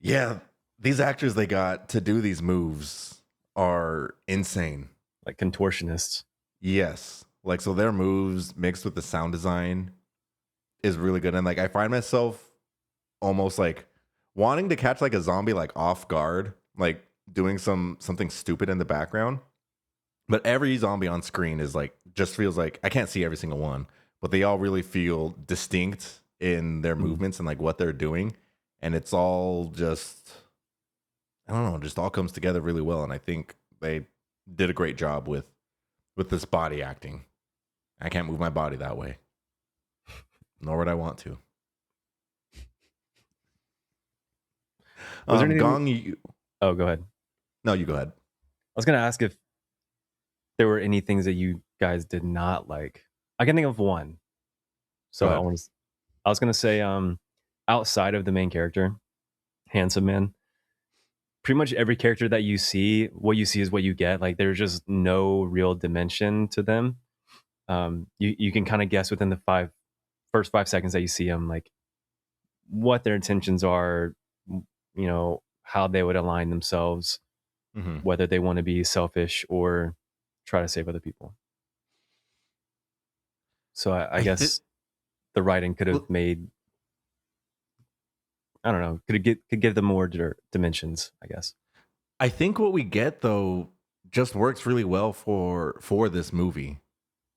Yeah, these actors they got to do these moves are insane. Like contortionists. Yes. Like, so their moves mixed with the sound design is really good. And like, I find myself almost like wanting to catch like a zombie like off guard, like doing something stupid in the background. But every zombie on screen is like, just feels like I can't see every single one, but they all really feel distinct in their movements and like what they're doing. And it's all just, I don't know, just all comes together really well. And I think they did a great job with this body acting. I can't move my body that way, nor would I want to. Was there anything- Gong, you, Oh, go ahead. no, you go ahead. I was gonna ask if there were any things that you guys did not like. I can think of one. So Go ahead. I was gonna say, outside of the main character, handsome man, pretty much every character that you see, what you see is what you get. Like there's just no real dimension to them. You can kind of guess within the first 5 seconds that you see them, like what their intentions are, how they would align themselves, Mm-hmm. whether they want to be selfish or try to save other people. So I guess the writing could have made, I don't know, could give them more dimensions, I guess. I think what we get though just works really well for this movie.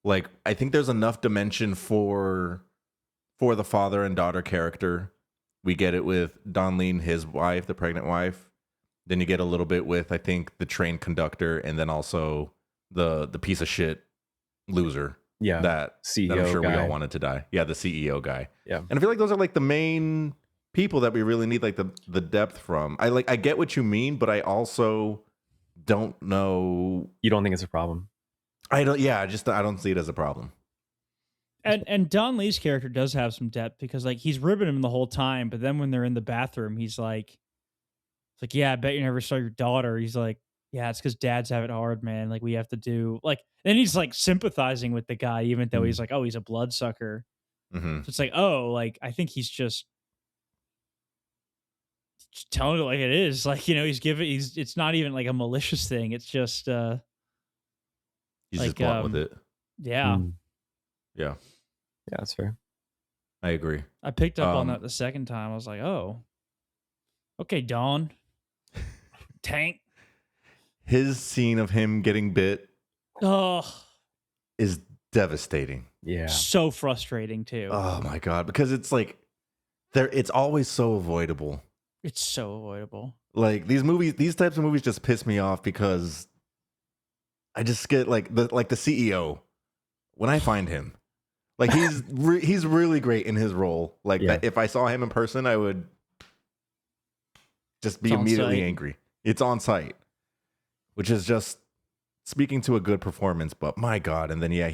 Like, I think there's enough dimension for the father and daughter character. We get it with Don Lean, his wife, the pregnant wife. Then you get a little bit with, I think, the train conductor, and then also the piece of shit loser. Yeah, that CEO I'm sure we guy. all wanted to die. Yeah, the CEO guy. Yeah. And I feel like those are like the main people that we really need like the depth from. I get what you mean, but I also don't know. You don't think it's a problem? I don't see it as a problem. And Don Lee's character does have some depth because like he's ribbing him the whole time, but then when they're in the bathroom, he's like, it's like, yeah, I bet you never saw your daughter. He's like, yeah, it's because dads have it hard, man. Like we have to do like, and he's like sympathizing with the guy, even though he's like, oh, he's a bloodsucker. Mm-hmm. So it's like, oh, like I think he's just telling it like it is. Like, it's not even like a malicious thing. It's just He's like, just blunt with it. yeah. Yeah, Yeah, that's fair. I agree. I picked up on that the second time. I was like, oh, okay, Dawn. Tank. His scene of him getting bit Oh, is devastating. Yeah. so frustrating too. Oh my god, because it's like it's always so avoidable. It's so avoidable. Like these types of movies just piss me off because I just get like the CEO when I find him, like he's really great in his role. Like Yeah. that, if I saw him in person, I would just be It's on immediately site. angry. It's on site, which is just speaking to a good performance. But my god, and then yeah,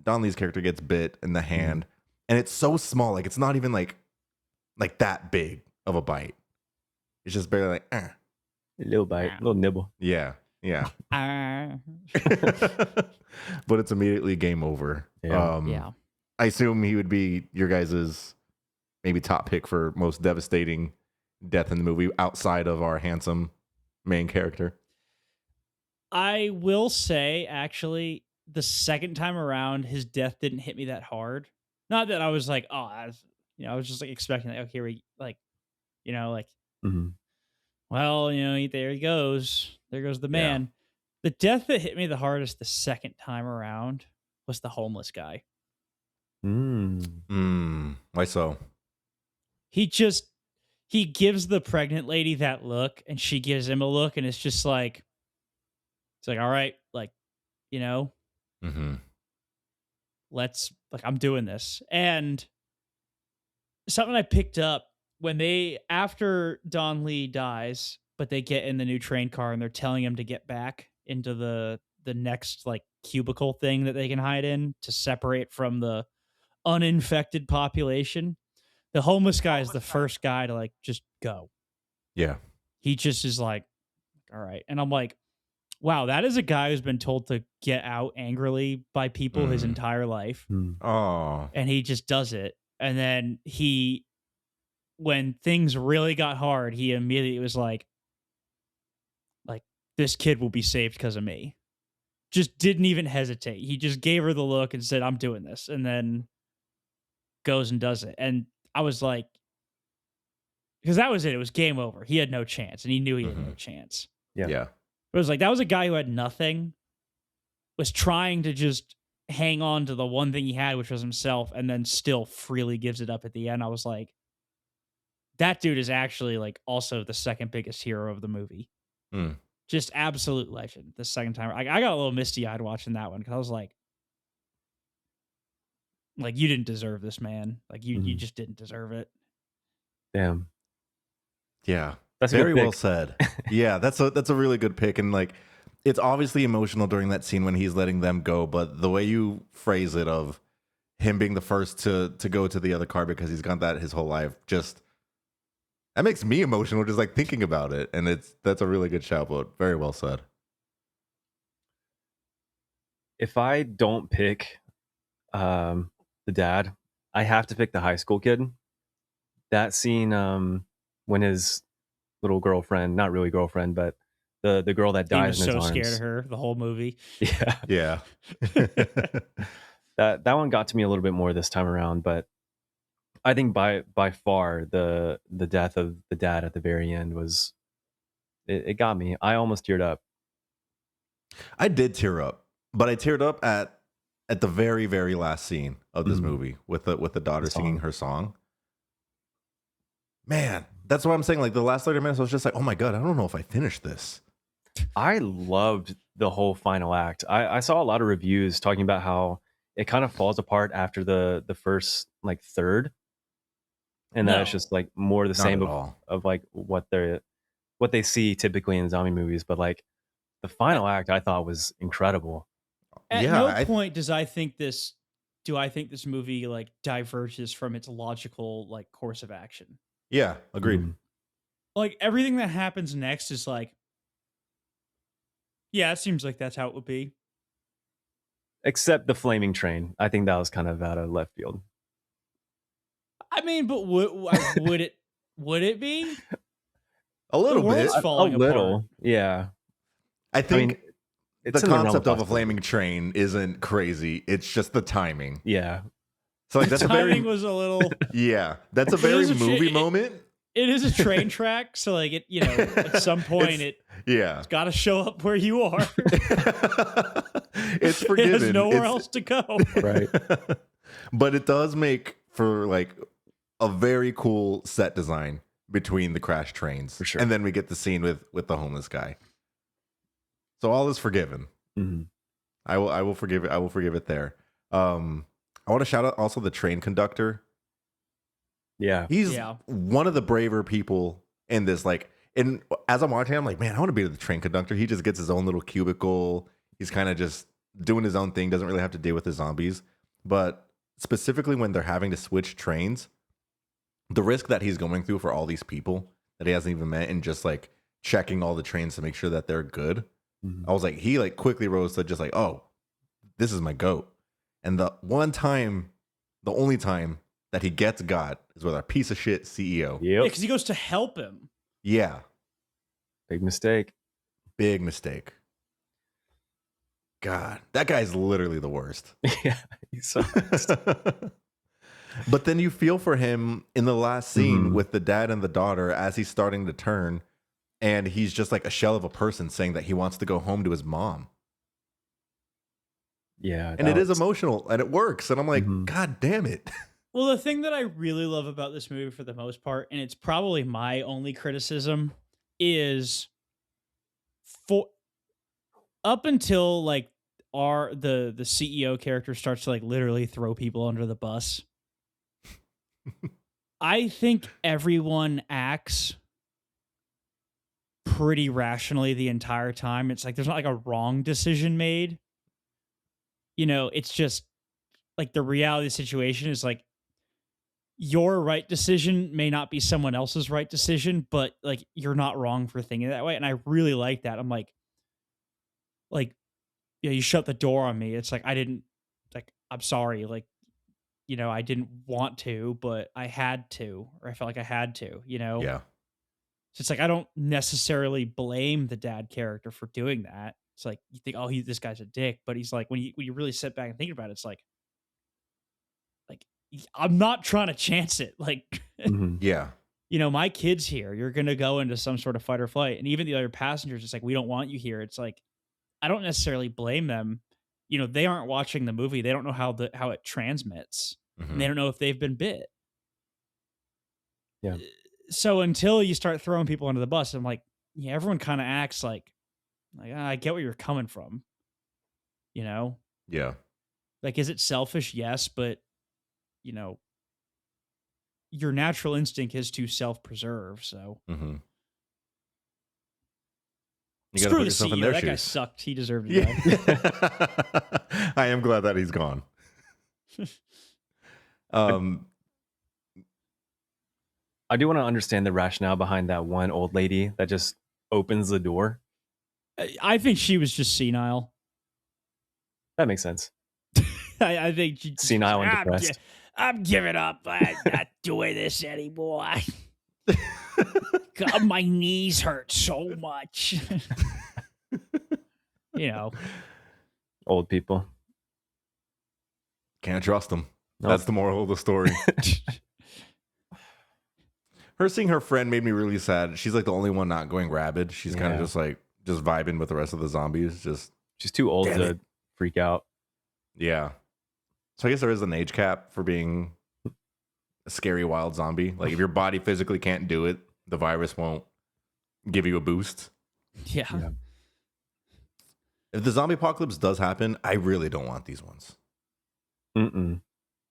Don Lee's character gets bit in the hand, and it's so small, like it's not even like that big of a bite. It's just barely like, A little bite, a little nibble. yeah. Ah. But it's immediately game over. Yeah. Yeah. I assume he would be your guys's maybe top pick for most devastating death in the movie outside of our handsome main character. I will say, actually, the second time around, his death didn't hit me that hard. Not that I was like, oh, I was just like expecting, like, okay, Mhm. well, there he goes. There goes the man. The death that hit me the hardest the second time around was the homeless guy. Mm. Why so? He just, he gives the pregnant lady that look, and she gives him a look, and it's just like, it's like, all right, like, you know, Mm-hmm. let's, like, I'm doing this. And something I picked up when they, after Don Lee dies, but they get in the new train car and they're telling him to get back into the next like cubicle thing that they can hide in to separate from the uninfected population. The homeless guy is the first guy to like just go. Yeah. He just is like, all right. And I'm like, wow, that is a guy who's been told to get out angrily by people his entire life. Oh. And he just does it. And then he, when things really got hard, he immediately was like, this kid will be saved because of me. Just didn't even hesitate. He just gave her the look and said, I'm doing this. And then goes and does it. And I was like, because that was it. It was game over. He had no chance. And he knew he had no chance. Yeah. Yeah. It was like, that was a guy who had nothing, was trying to just hang on to the one thing he had, which was himself, and then still freely gives it up at the end. I was like, that dude is actually like also the second biggest hero of the movie. Mm. Just absolute legend. The second time, I got a little misty eyed watching that one because I was like, you didn't deserve this, man. Like you just didn't deserve it. Damn. Yeah. That's a very good well pick. said. Yeah, that's a really good pick. And like, it's obviously emotional during that scene when he's letting them go, but the way you phrase it of him being the first to go to the other car because he's got that his whole life, just that makes me emotional just like thinking about it. And that's a really good shout out. Very well said. If I don't pick the dad, I have to pick the high school kid. That scene when his little girlfriend, not really girlfriend, but the girl that He was dies in his so arms. scared of her the whole movie. Yeah. Yeah. That one got to me a little bit more this time around, but I think by far the death of the dad at the very end was it got me. I almost teared up. I did tear up, but I teared up at the very, very last scene of this movie with the daughter singing her song. Man, that's what I'm saying. Like the last 30 minutes, I was just like, oh my God, I don't know if I finished this. I loved the whole final act. I saw a lot of reviews talking about how it kind of falls apart after the first like third. And that it's just like more the same of like what they see typically in zombie movies. But like the final act I thought was incredible. At no point do I think this movie like diverges from its logical like course of action. Yeah, agreed. Like everything that happens next is like, yeah, it seems like that's how it would be. Except the flaming train. I think that was kind of out of left field. I mean, but would it be? A little the world's bit. Falling a little, apart. yeah. I think it's the concept of a flaming train isn't crazy. It's just the timing. Yeah. So like that's the a very timing was a little. Yeah, that's a very movie moment. It is a train track, so like it, at some point it's got to show up where you are. It's forgiven. It has nowhere else to go. Right. But it does make for like a very cool set design between the crash trains. For sure. And then we get the scene with the homeless guy. So all is forgiven. Mm-hmm. I will forgive it. I will forgive it there. I want to shout out also the train conductor. Yeah. He's one of the braver people in this. Like, and as I'm watching, I'm like, man, I want to be the train conductor. He just gets his own little cubicle. He's kind of just doing his own thing. Doesn't really have to deal with the zombies. But specifically when they're having to switch trains, the risk that he's going through for all these people that he hasn't even met and just like checking all the trains to make sure that they're good. I was like, he like quickly rose to just like, oh, this is my goat. And the only time that he gets got is with our piece of shit CEO. Yep. Yeah, because he goes to help him. Yeah. Big mistake. Big mistake. God, that guy's literally the worst. Yeah, he sucks. But then you feel for him in the last scene with the dad and the daughter as he's starting to turn, and he's just like a shell of a person saying that he wants to go home to his mom. Yeah. And it is emotional and it works. And I'm like, God damn it. Well, the thing that I really love about this movie for the most part, and it's probably my only criticism, is for up until like the CEO character starts to like literally throw people under the bus. I think everyone acts pretty rationally the entire time. It's like there's not like a wrong decision made. You know, it's just like the reality of the situation is like your right decision may not be someone else's right decision, but like you're not wrong for thinking that way. And I really like that. I'm like, yeah, you shut the door on me. It's like I didn't like I'm sorry. Like, you know, I didn't want to, but I had to, or I felt like I had to, you know? Yeah. So it's like I don't necessarily blame the dad character for doing that. It's like you think, oh, this guy's a dick, but he's like when you really sit back and think about it, it's like I'm not trying to chance it. Like, Mhm. Yeah. you know, my kid's here. You're gonna go into some sort of fight or flight, and even the other passengers, it's like we don't want you here. It's like I don't necessarily blame them. You know, they aren't watching the movie. They don't know how it transmits, and they Mhm. don't know if they've been bit. Yeah. So until you start throwing people under the bus, I'm like, yeah, everyone kind of acts like I get where you're coming from. You know, Yeah. like is it selfish? Yes, but you know, your natural instinct is to self-preserve. So Mm-hmm. You got to screw put the yourself in CEO. their That guy shoes. sucked. He deserved to die. Yeah. I am glad that he's gone. Um, I do want to understand the rationale behind that one old lady that just opens the door. I think she was just senile. That makes sense. I think she just Senile and "I'm depressed. I'm giving up. I'm not doing this anymore. God, my knees hurt so much. You know, Old people. can't trust him. Nope. That's the moral of the story. Her seeing her friend made me really sad. She's like the only one not going rabid. She's kind of Yeah. just like vibing with the rest of the zombies. Just She's too old Damn to it. freak out. yeah. So I guess there is an age cap for being a scary wild zombie. Like if your body physically can't do it, the virus won't give you a boost. yeah. Yeah. If the zombie apocalypse does happen, I really don't want these ones. Mm-mm.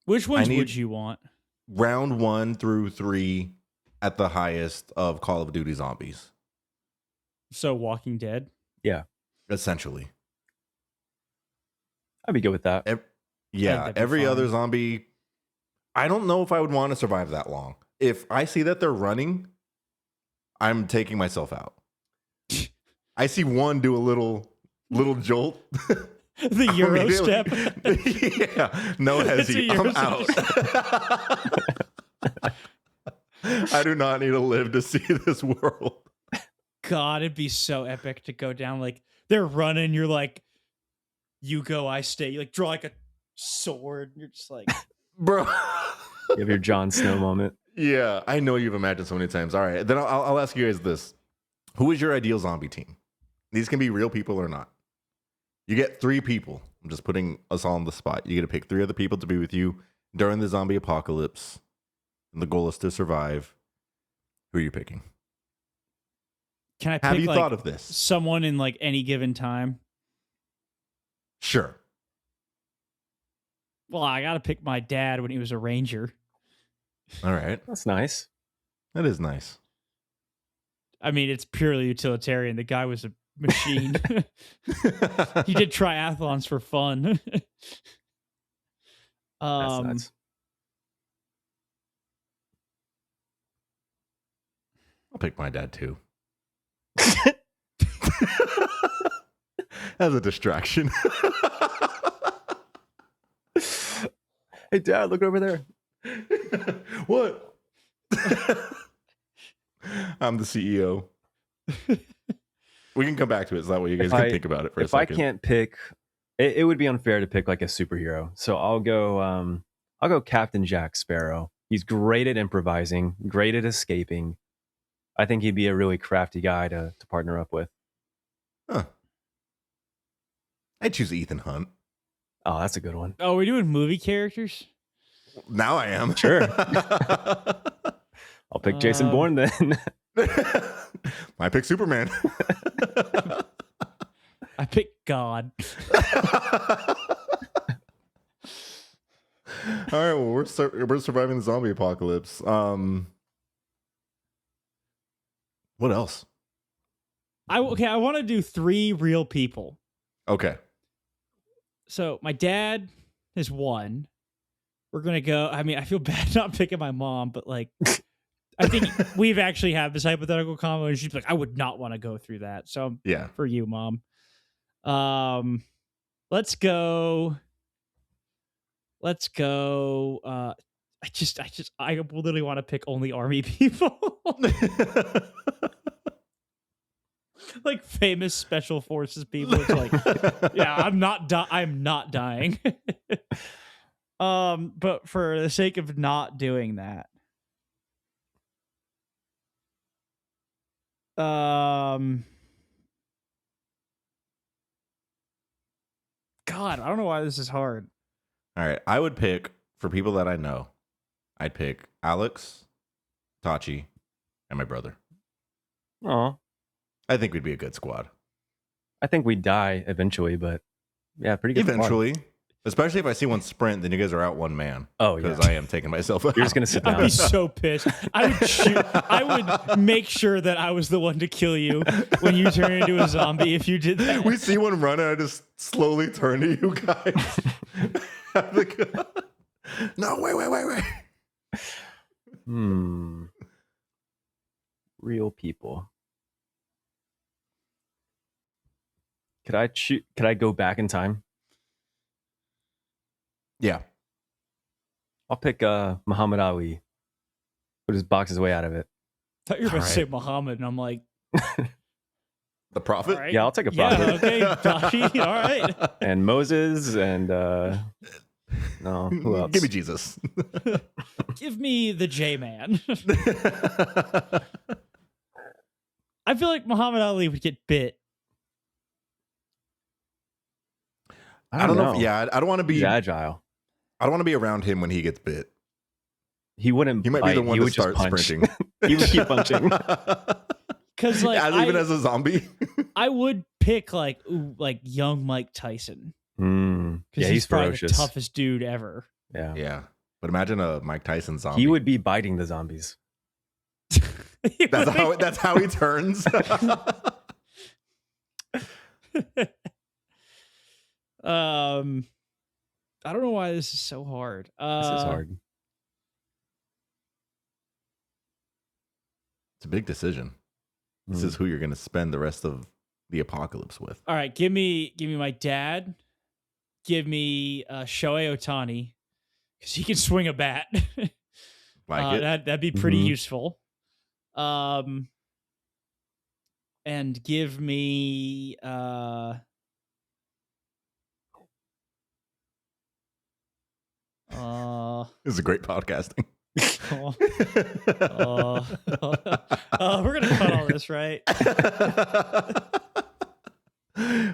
Which ones need- would you want? Round 1 through 3 at the highest of Call of Duty zombies, So Walking Dead. essentially. I'd be good with that. Yeah, that'd be every fine. other zombie, I don't know if I would want to survive that long. If I see that they're running, I'm taking myself out. I see one do a little jolt. The Euro Immediately- step. Yeah, no It's a hesi. Euro I'm out. I do not need to live to see this world. God, it'd be so epic to go down. Like they're running, you're like, you go, I stay. You like draw like a sword. You're just like, Bro. You have your Jon Snow moment. Yeah, I know you've imagined so many times. All right, then I'll ask you guys this: who is your ideal zombie team? These can be real people or not. You get 3 people. I'm just putting us all on the spot. You get to pick 3 other people to be with you during the zombie apocalypse, and the goal is to survive. Who are you picking? can I pick Have you like thought of this? someone in like any given time? Sure. Well, I got to pick my dad when he was a ranger. All right, That's nice. that is nice. I mean, it's purely utilitarian. The guy was a machine. He did triathlons for fun. That's nuts. I'll pick my dad too. As a distraction. Hey, Dad, look over there. What? I'm the CEO. We can come back to it so that way you guys can think about it for a If I second. can't pick, it would be unfair to pick like a superhero. So I'll go Captain Jack Sparrow. He's great at improvising, great at escaping. I think he'd be a really crafty guy to partner up with. Huh. I choose Ethan Hunt. Oh, that's a good one. Oh, we're doing movie characters? Now I am. Sure. I'll pick Jason Bourne then. I pick Superman. I picked God. All right, well, we're surviving the zombie apocalypse. What else? I want to do 3 real people. Okay. So my dad is one. We're gonna go. I mean, I feel bad not picking my mom, but like, I think we've actually had this hypothetical combo, and she's like, I would not want to go through that. So Yeah. for you, Mom. Let's go. I literally want to pick only army people. Like famous special forces people. It's like, yeah, I'm not dying. But for the sake of not doing that, God, I don't know why this is hard. All right, I would pick, for people that I know, I'd pick Alex, Tachi, and my brother. Aw. I think we'd be a good squad. I think we'd die eventually, but yeah, pretty good. Eventually. Especially if I see one sprint, then you guys are out one man. Oh, yeah. Because I am taking myself out. You're just going to sit down. I'd be so pissed. I would make sure that I was the one to kill you when you turn into a zombie if you did that. We see one run and I just slowly turn to you guys. No, wait. Real people. Could I go back in time? Yeah. I'll pick Muhammad Ali. But just box his way out of it. I thought you were going to say Alright. Muhammad, and I'm like, The prophet? all right. Yeah, I'll take a prophet. Yeah, okay, Dashi, all right. And Moses and no, who else? Give me Jesus. Give me the J-Man. I feel like Muhammad Ali would get bit. I don't know. Yeah, I don't want to be. He's agile. I don't want to be around him when he gets bit. He wouldn't. He might be the one to start sprinting. He would keep punching. Because like, even as a zombie. I would pick like young Mike Tyson. Yeah, he's probably ferocious. the toughest dude ever. Yeah. Yeah. But imagine a Mike Tyson zombie. He would be biting the zombies. That's how he turns. I don't know why this is so hard. This is hard. It's a big decision. This is who you're going to spend the rest of the apocalypse with. All right, give me my dad. Give me Shohei Ohtani because he can swing a bat. Like it. That'd be pretty useful. And give me This is a great podcasting. We're gonna cut all this, right?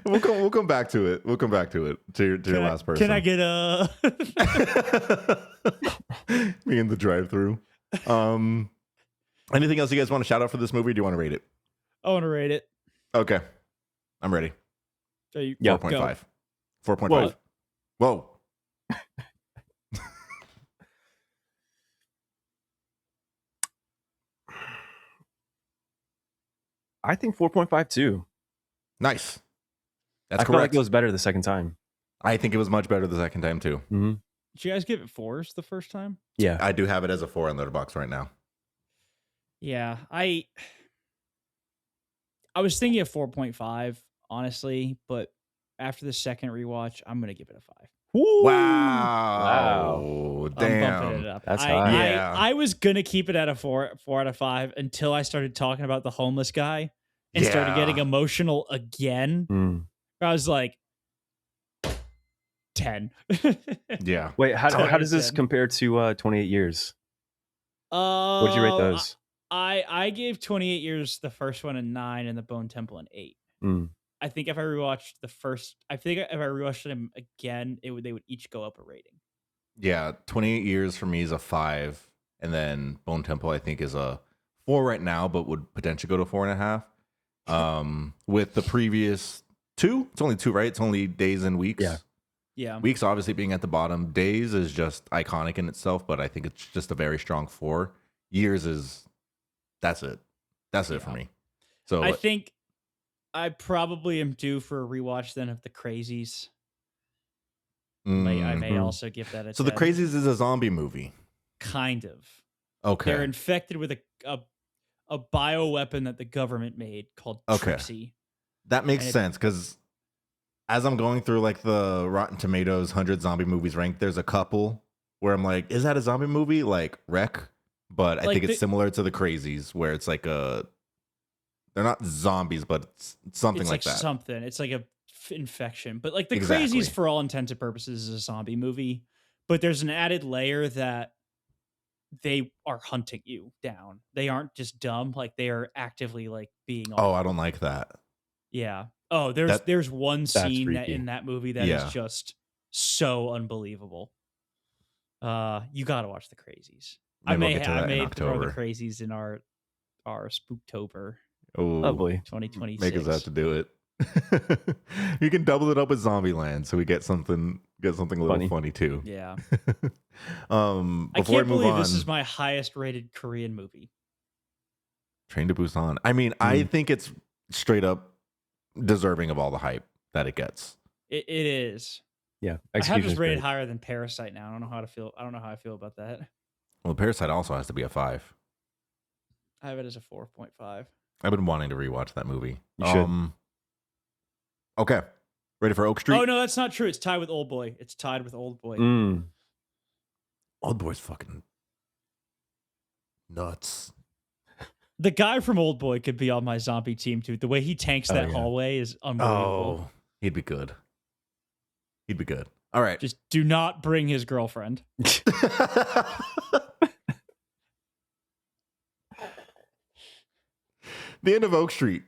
We'll come back to it. We'll come back to it. To your last person. Can I get me in the drive-through? Anything else you guys want to shout out for this movie? Or do you want to rate it? I want to rate it. Okay, I'm ready. Yeah, 4.5. 4.5. Whoa. I think 4.5 too. Nice. That's I correct. feel like it was better the second time. I think it was much better the second time too. Mm-hmm. Did you guys give it 4s the first time? Yeah. I do have it as a 4 on Letterboxd right now. Yeah, I was thinking of 4.5, honestly, but after the second rewatch, I'm gonna give it a 5. Wow. I'm bumping Damn. it up. That's high. Yeah. I was gonna keep it at a 4 out of 5 until I started talking about the homeless guy and started getting emotional again. I was like 10. Yeah. Wait, how does this 10. compare to 28 years? What did you rate those? I gave 28 years the first one a 9 and the Bone Temple an 8. I think if I rewatched them again, they would each go up a rating. Yeah, 28 years for me is a 5, and then Bone Temple I think is a 4 right now, but would potentially go to 4.5. With the previous 2, it's only 2, right? It's only Days and Weeks. Yeah. Yeah. Weeks obviously being at the bottom. Days is just iconic in itself, but I think it's just a very strong 4. Years is that's it. That's it for me. So I think I probably am due for a rewatch then of The Crazies. I may also give that a So 10. The Crazies is a zombie movie. Kind of. Okay. They're infected with a bioweapon that the government made called Trixie. That makes sense because as I'm going through like the Rotten Tomatoes 100 zombie movies ranked, there's a couple where I'm like, is that a zombie movie? Like Wreck? But I think it's similar to The Crazies where it's like they're not zombies, but it's something like that. Something. It's like a infection. But like The Crazies, for all intents and purposes, is a zombie movie. But there's an added layer that they are hunting you down. They aren't just dumb. Like they are actively like being. Oh, I don't like that. Yeah. Oh, there's one scene in that movie that is just so unbelievable. You got to watch The Crazies. Maybe I may throw The Crazies in our Spooktober. Oh, lovely. 2026. Make us have to do it. You can double it up with Zombieland, so we get something a little funny too. Yeah. I can't believe this is my highest rated Korean movie. Train to Busan. I mean, I think it's straight up deserving of all the hype that it gets. It is. Yeah, I have this rated higher than Parasite now. I don't know how I feel about that. Well, Parasite also has to be a 5. I have it as a 4.5. I've been wanting to rewatch that movie. You should. Okay. Ready for Oak Street? Oh, no, that's not true. It's tied with Old Boy. Old Boy's fucking nuts. The guy from Old Boy could be on my zombie team, too. The way he tanks that hallway is unbelievable. Oh, he'd be good. All right. Just do not bring his girlfriend. The End of Oak Street.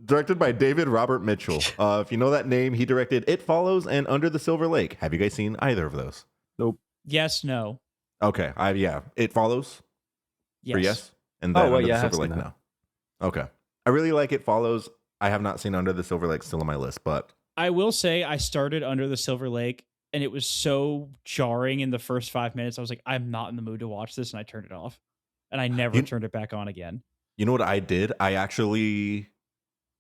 Directed by David Robert Mitchell. If you know that name, he directed It Follows and Under the Silver Lake. Have you guys seen either of those? Nope. Yes, no. Okay. It Follows. Yes. For yes. And then Under the Silver Lake, no. Okay. I really like It Follows. I have not seen Under the Silver Lake, still on my list, but I will say I started Under the Silver Lake and it was so jarring in the first 5 minutes. I was like, I'm not in the mood to watch this, and I turned it off. And I never turned it back on again. You know what I did? I actually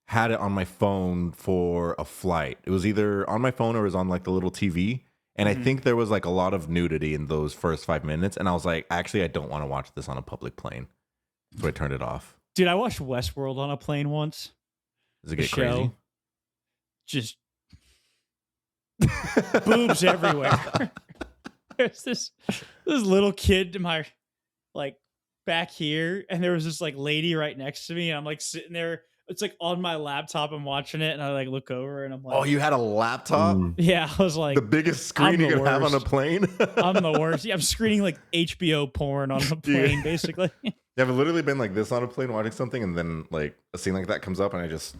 had it on my phone for a flight. It was either on my phone or it was on like the little TV. And I think there was like a lot of nudity in those first 5 minutes. And I was like, actually, I don't want to watch this on a public plane. So I turned it off. Dude, I watched Westworld on a plane once. Does it get crazy? Just boobs everywhere. There's this little kid to my like back here, and there was this like lady right next to me, and I'm like sitting there. It's like on my laptop. I'm watching it, and I like look over, and I'm like, "Oh, you had a laptop? Yeah." I was like, the biggest screen you could have on a plane. I'm the worst. Yeah, I'm screening like HBO porn on the plane, basically. Yeah, I've literally been like this on a plane watching something, and then like a scene like that comes up, and I just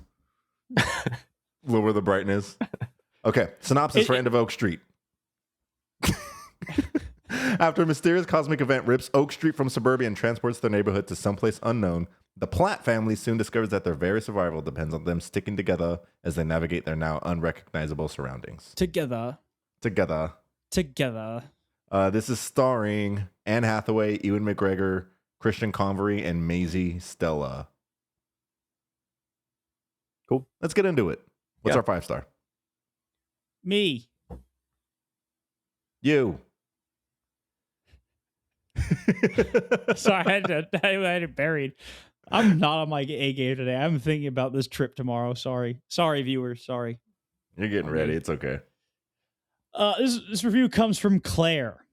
lower the brightness. Okay, synopsis for End of Oak Street. After a mysterious cosmic event rips Oak Street from suburbia and transports the neighborhood to someplace unknown, the Platt family soon discovers that their very survival depends on them sticking together as they navigate their now unrecognizable surroundings. Together. This is starring Anne Hathaway, Ewan McGregor, Christian Convery, and Maisie Stella. Cool. Let's get into it. What's our 5-star? Me. You. Sorry, I had it buried. I'm not on my A game today. I'm thinking about this trip tomorrow. Sorry, viewers. Sorry. You're getting ready. It's okay. This review comes from Claire.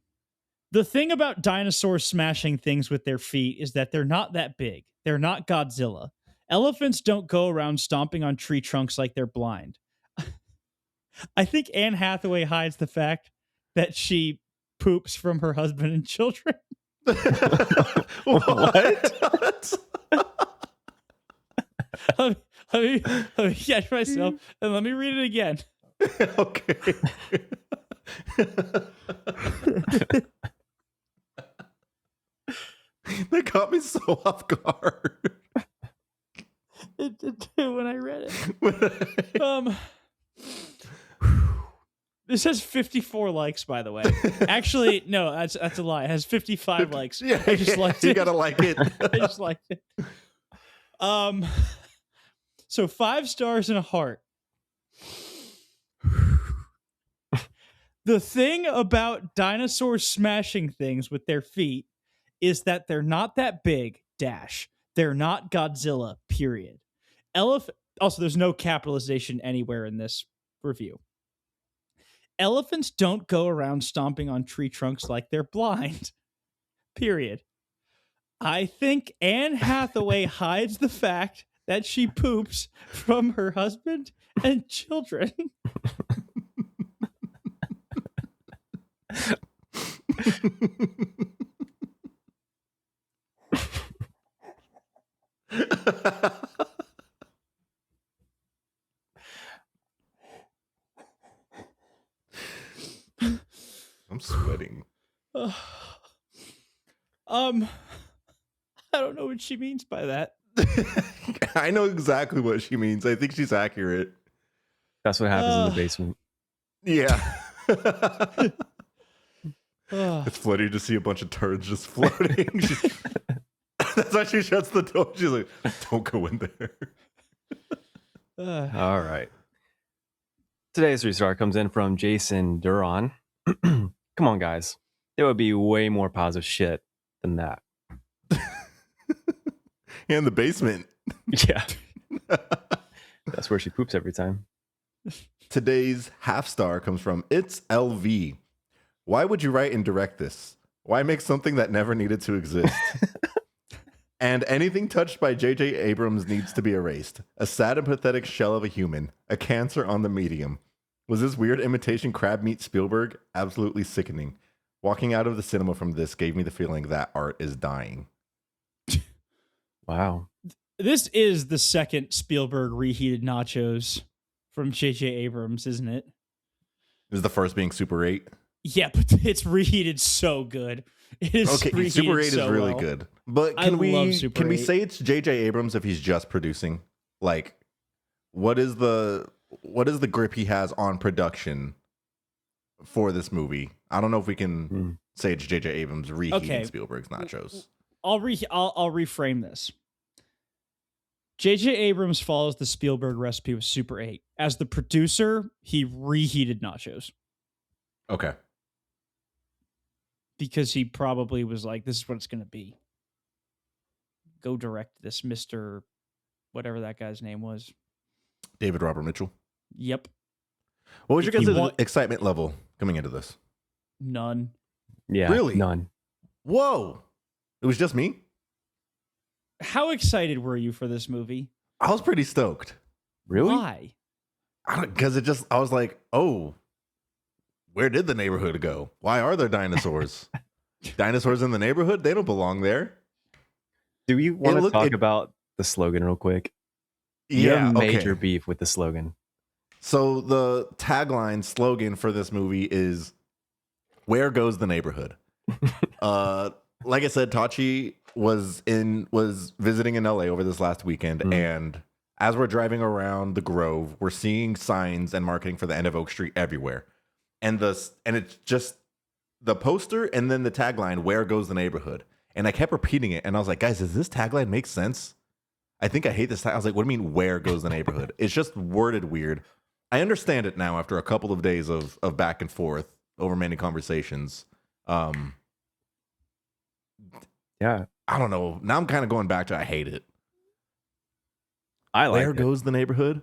The thing about dinosaurs smashing things with their feet is that they're not that big. They're not Godzilla. Elephants don't go around stomping on tree trunks like they're blind. I think Anne Hathaway hides the fact that she poops from her husband and children. What? let me catch myself and let me read it again. Okay. That caught me so off guard. It did too when I read it. This has 54 likes, by the way. Actually, no, that's a lie. It has 55 likes. Yeah, I just liked you it. gotta like it. I just liked it. So 5 stars and a heart. The thing about dinosaurs smashing things with their feet is that they're not that big, dash. They're not Godzilla, period. Also, there's no capitalization anywhere in this review. Elephants don't go around stomping on tree trunks like they're blind, period. I think Anne Hathaway hides the fact that she poops from her husband and children. I'm sweating. I don't know what she means by that. I know exactly what she means. I think she's accurate. That's what happens in the basement. Yeah. It's funny to see a bunch of turds just floating. That's why she shuts the door. She's like, don't go in there. All right. Today's 3-star comes in from Jason Duran. Come on, guys. There would be way more positive shit than that. In the basement. Yeah. That's where she poops every time. Today's half star comes from It's LV. Why would you write and direct this? Why make something that never needed to exist? And anything touched by J.J. Abrams needs to be erased. A sad and pathetic shell of a human. A cancer on the medium. Was this weird imitation crab meat Spielberg? Absolutely sickening. Walking out of the cinema from this gave me the feeling that art is dying. Wow. This is the second Spielberg reheated nachos from J.J. Abrams, isn't it? Is the first being Super 8? Yeah, but it's reheated so good. It is Okay, reheated Super 8 is so really well. good. But I can we love Super 8. say it's J.J. Abrams if he's just producing? Like, what is the grip he has on production for this movie? I don't know if we can say it's J.J. Abrams reheating Spielberg's nachos. I'll reframe this. J.J. Abrams follows the Spielberg recipe with Super 8. As the producer, he reheated nachos. Okay. Because he probably was like, this is what it's going to be. Go direct this, Mr. whatever that guy's name was. David Robert Mitchell. Yep. What was your guys' excitement level coming into this? None. Yeah. Really? None. Whoa. It was just me? How excited were you for this movie? I was pretty stoked. Really? Why? Because I was like, oh, where did the neighborhood go? Why are there dinosaurs? Dinosaurs in the neighborhood? They don't belong there. Do we want to talk about the slogan real quick? You have major beef with the slogan. So the tagline slogan for this movie is, where goes the neighborhood? Like I said, Tachi was visiting in LA over this last weekend, and as we're driving around the Grove, we're seeing signs and marketing for the end of Oak Street everywhere. And it's just the poster and then the tagline, where goes the neighborhood? And I kept repeating it, and I was like, guys, does this tagline make sense? I think I hate this. I was like, what do you mean, where goes the neighborhood? It's just worded weird. I understand it now after a couple of days of back and forth over many conversations. Yeah. I don't know. Now I'm kind of going back to I hate it. I like Where it. goes the neighborhood?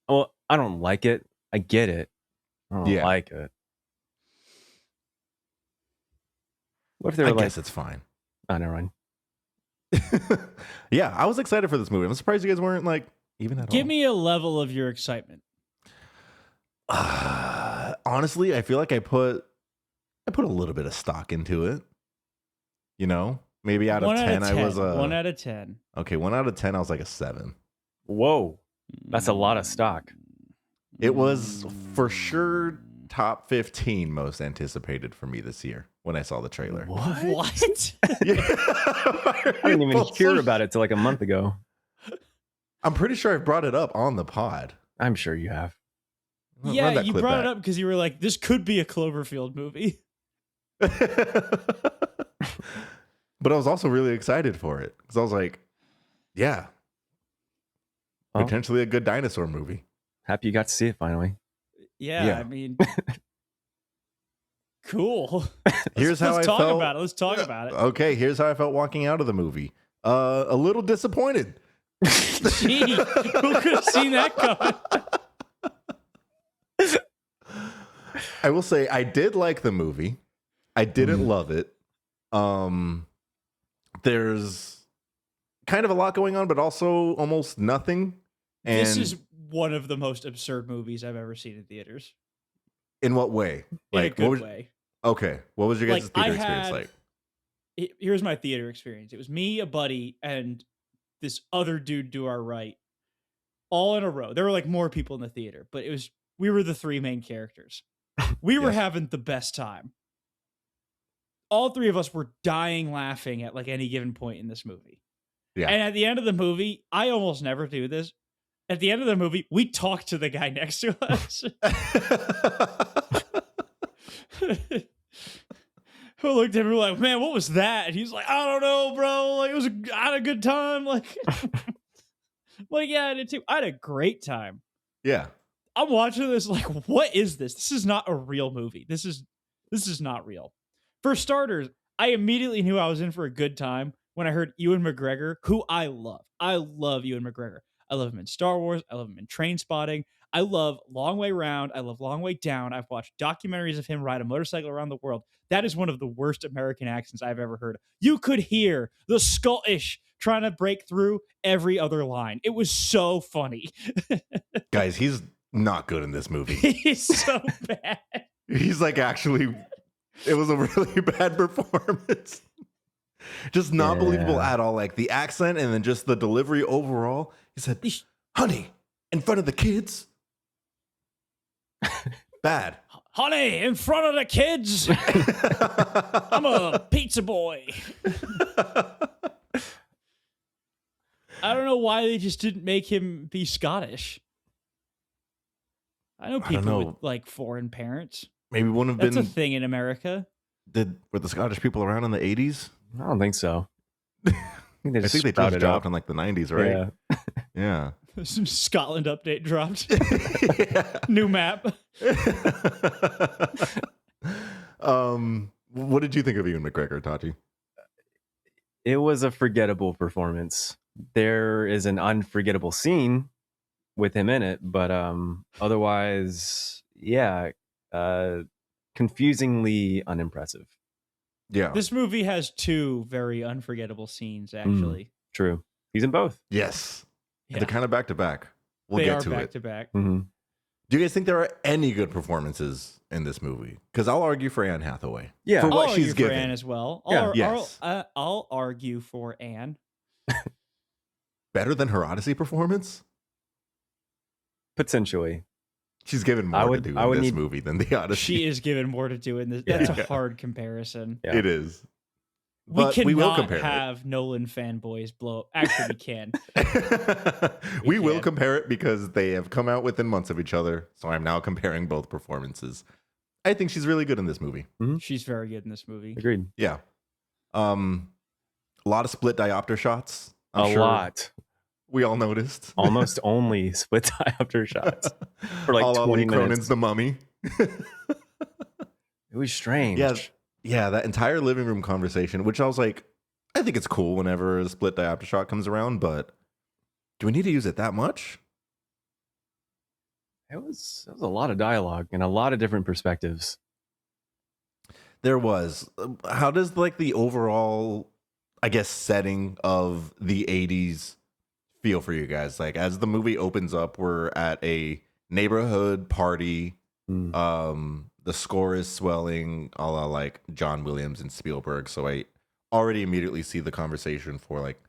Well, I don't like it. I get it. I don't like it. What if they were I guess it's fine. Oh, never mind. Yeah, I was excited for this movie. I'm surprised you guys weren't like even at all. Give me a level of your excitement. Honestly, I feel like I put a little bit of stock into it. You know, maybe out of 10, I was a 1 out of 10. Okay, 1 out of 10, I was like a 7. Whoa, that's a lot of stock. It was for sure top 15 most anticipated for me this year when I saw the trailer. What? Yeah. I didn't even hear about it till like a month ago. I'm pretty sure I brought it up on the pod. I'm sure you have. Run Yeah, that you clip brought it back. up because you were like, this could be a Cloverfield movie. But I was also really excited for it because I was like, yeah, Well, potentially a good dinosaur movie. happy you got to see it finally. Yeah. Yeah. I mean, cool. Here's how Let's I talk felt. about it. Let's talk about it. Okay, here's how I felt walking out of the movie. A little disappointed. Gee, who could have seen that coming? I will say I did like the movie. I didn't love it. There's kind of a lot going on, but also almost nothing. And This is one of the most absurd movies I've ever seen in theaters. in what way? In a Like, good what was, way. okay, what was your guys' Like, theater I experience had- like? Here's my theater experience. It was me, a buddy, and this other dude to our right, all in a row. There were like more people in the theater, but we were the three main characters. We were Yes. having the best time. All three of us were dying laughing at like any given point in this movie. Yeah. And at the end of the movie, I almost never do this. At the end of the movie, we talked to the guy next to us. Who looked at me like, man, what was that? And he's like, I don't know, bro. Like, I had a good time. Like, like, yeah, I did too. I had a great time. Yeah. I'm watching this like, what is this? This is not a real movie. This is not real. For starters, I immediately knew I was in for a good time when I heard Ewan McGregor, who I love. I love Ewan McGregor. I love him in Star Wars. I love him in Train Spotting. I love Long Way Round. I love Long Way Down. I've watched documentaries of him ride a motorcycle around the world. That is one of the worst American accents I've ever heard. You could hear the Scottish trying to break through every other line. It was so funny. Guys, he's not good in this movie. He's so bad. He's like actually, it was a really bad performance. Just not believable at all. Like the accent and then just the delivery overall. He said, honey, in front of the kids. Bad. Honey, in front of the kids. I'm a pizza boy. I don't know why they just didn't make him be Scottish. I know I don't people know. with like foreign parents. Maybe wouldn't have That's a been. thing in America. Were the Scottish people around in the 80s? I don't think so. I think they I just think they just sprouted dropped up. in like the 90s, right? Yeah. Yeah. Some Scotland update dropped. Yeah. New map. What did you think of Ewan McGregor, Tati? It was a forgettable performance. There is an unforgettable scene with him in it, but otherwise, yeah, confusingly unimpressive. Yeah. This movie has two very unforgettable scenes, actually. True. He's in both. Yes. Yeah. They're kind of back to back. We'll They get are to back it. to back. Mm-hmm. Do you guys think there are any good performances in this movie? Because I'll argue for Anne Hathaway. Yeah. For what I'll she's argue given. for Anne as well. Yeah. Yes. I'll argue for Anne. Better than her Odyssey performance? Potentially. She's given I more would- to do I in would this need- movie than the Odyssey. She is given more to do in this. Yeah. That's a hard comparison. Yeah. It is. We But cannot we will compare have Nolan fanboys blow up. Actually, we can. it. we will can. compare it because they have come out within months of each other. So I'm now comparing both performances. I think she's really good in this movie. She's very good in this movie. Agreed. Yeah. A lot of split diopter shots. I'm a sure lot. We all noticed. Almost only split diopter shots for like All 20 Ali minutes. Cronin's The Mummy. It was strange. Yeah, that entire living room conversation, which I was like, I think it's cool whenever a split diopter shot comes around, but do we need to use it that much? It was a lot of dialogue and a lot of different perspectives. There was. How does like the overall, I guess, setting of the 80s feel for you guys? Like as the movie opens up, we're at a neighborhood party. The score is swelling a la like John Williams and Spielberg. So I already immediately see the conversation for like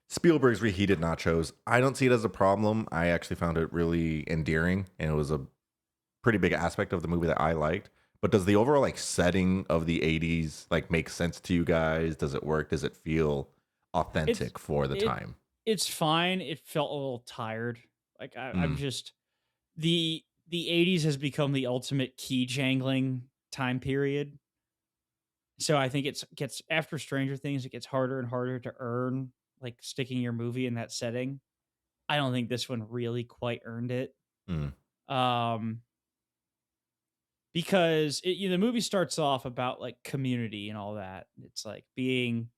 Spielberg's reheated nachos. I don't see it as a problem. I actually found it really endearing, and it was a pretty big aspect of the movie that I liked. But does the overall like setting of the 80s like make sense to you guys? Does it work? Does it feel It's authentic for the it time? it's fine. It felt a little tired. Like I'm Mm, just the 80s has become the ultimate key jangling time period. So I think it's gets after Stranger Things, it gets harder and harder to earn like sticking your movie in that setting. I don't think this one really quite earned it. mm, Um because the movie starts off about like community and all that. It's like being,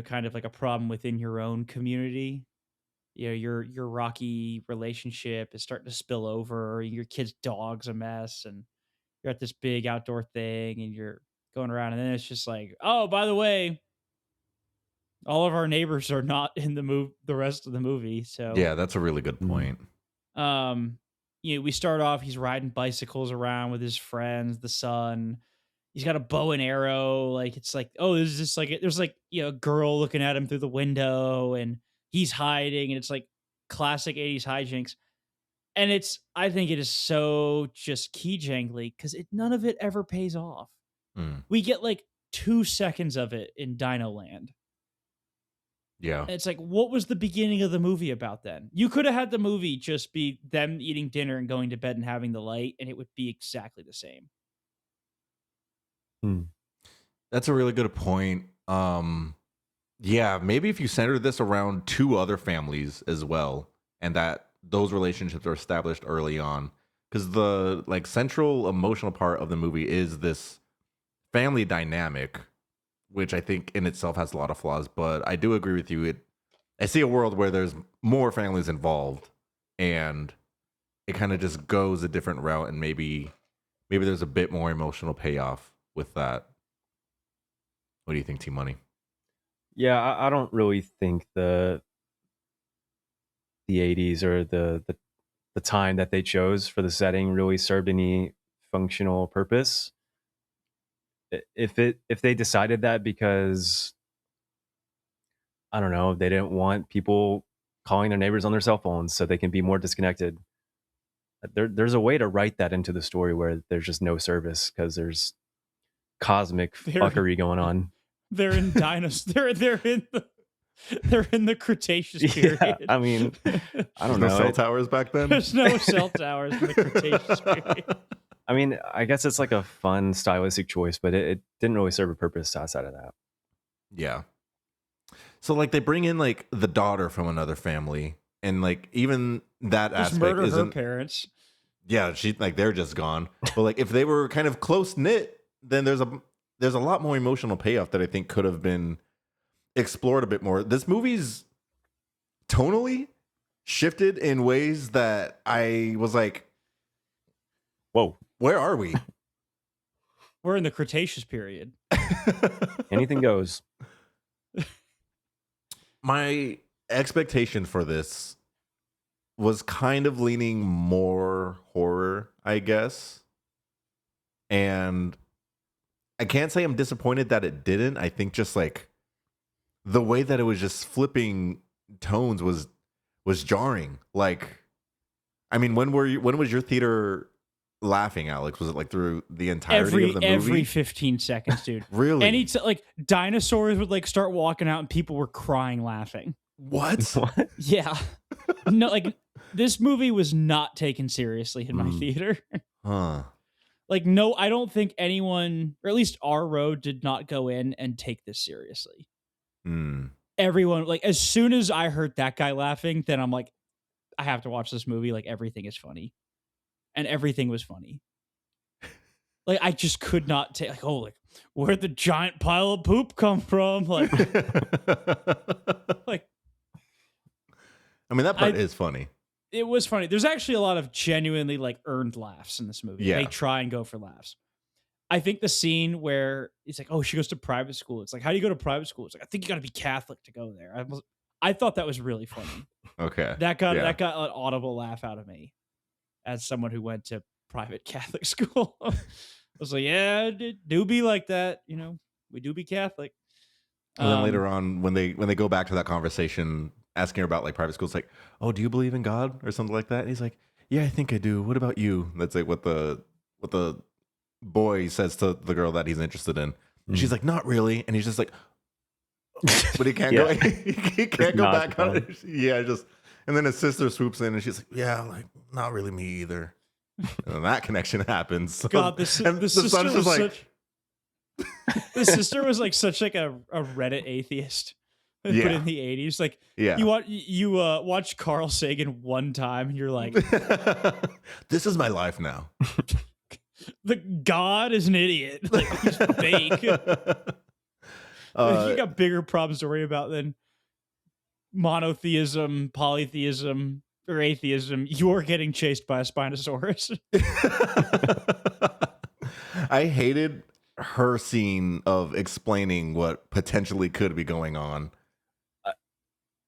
kind of like a problem within your own community. Your rocky relationship is starting to spill over. Your kid's dog's a mess, and you're at this big outdoor thing, and you're going around, and then it's just like, oh, by the way, all of our neighbors are not in the rest of the movie. So yeah, that's a really good Mm. point. um we start off, he's riding bicycles around with his friends, the son. He's got a bow and arrow. Like, it's like, oh, there's just like there's like, a girl looking at him through the window, and he's hiding, and it's like classic 80s hijinks. And I think it is so just key jangly because none of it ever pays off. Mm, We get like 2 seconds of it in Dino Land. yeah. And it's like, what was the beginning of the movie about then? You could have had the movie just be them eating dinner and going to bed and having the light, and it would be exactly the same. Hmm. That's a really good point. Yeah, maybe if you center this around two other families as well, and that those relationships are established early on, because the like central emotional part of the movie is this family dynamic, which I think in itself has a lot of flaws. But I do agree with you. I see a world where there's more families involved, and it kind of just goes a different route, and maybe there's a bit more emotional payoff with that. What do you think, T Money? Yeah, I don't really think the 80s or the time that they chose for the setting really served any functional purpose. If they decided that because I don't know, they didn't want people calling their neighbors on their cell phones so they can be more disconnected. There's a way to write that into the story where there's just no service because there's cosmic They're fuckery going on. they're in dinosaur. They're in the Cretaceous Yeah, period. I mean, I There's don't no know. cell towers back then. There's no cell towers in the Cretaceous period. I mean, I guess it's like a fun stylistic choice, but it didn't really serve a purpose outside of that. Yeah. So like they bring in like the daughter from another family, and like even that Just aspect murder her isn't. parents. Yeah, she like they're just gone. But like if they were kind of close knit, then there's a lot more emotional payoff that I think could have been explored a bit more. This movie's tonally shifted in ways that I was like, Whoa, where are we? We're in the Cretaceous period. anything goes. My expectation for this was kind of leaning more horror, I guess. And I can't say I'm disappointed that it didn't. I think just like the way that it was just flipping tones was jarring. Like, I mean, when was your theater laughing, Alex? Was it like through the entirety of the movie? Every 15 seconds, dude. Really? Like dinosaurs would like start walking out and people were crying laughing. What? What? Yeah. No, like this movie was not taken seriously in my theater. Huh. Like, no, I don't think anyone, or at least our row, did not go in and take this seriously. Hmm. Everyone, like, as soon as I heard that guy laughing, then I'm like, I have to watch this movie. Like, everything is funny. And everything was funny. Like, I just could not take, like, oh, like, where'd the giant pile of poop come from? Like, like I mean, that part is funny. it was funny. There's actually a lot of genuinely, like, earned laughs in this movie. Yeah. They try and go for laughs. I think the scene where it's like, oh, she goes to private school. It's like, how do you go to private school? It's like, I think you got to be Catholic to go there. I thought that was really funny. Okay. That got Yeah. an audible laugh out of me as someone who went to private Catholic school. I was like, yeah, it do be like that. You know, we do be Catholic. And then later on, when they go back to that conversation, asking her about like private school, it's like, oh, do you believe in God or something like that? And he's like, yeah, I think I do. What about you? That's like what the boy says to the girl that he's interested in. And she's like, not really. And he's just like, but he can't go. Yeah. He can't go back on it. Yeah, just. And then his sister swoops in and she's like, yeah, like not really me either. And then that connection happens. So, God, the sister was just like, such. The sister was like such like a Reddit atheist. But Yeah. in the 80s, like yeah. you watch Carl Sagan one time and you're like, This is my life now. the God is an idiot. Like he's fake. You got bigger problems to worry about than monotheism, polytheism, or atheism. You're getting chased by a Spinosaurus. I hated her scene of explaining what potentially could be going on.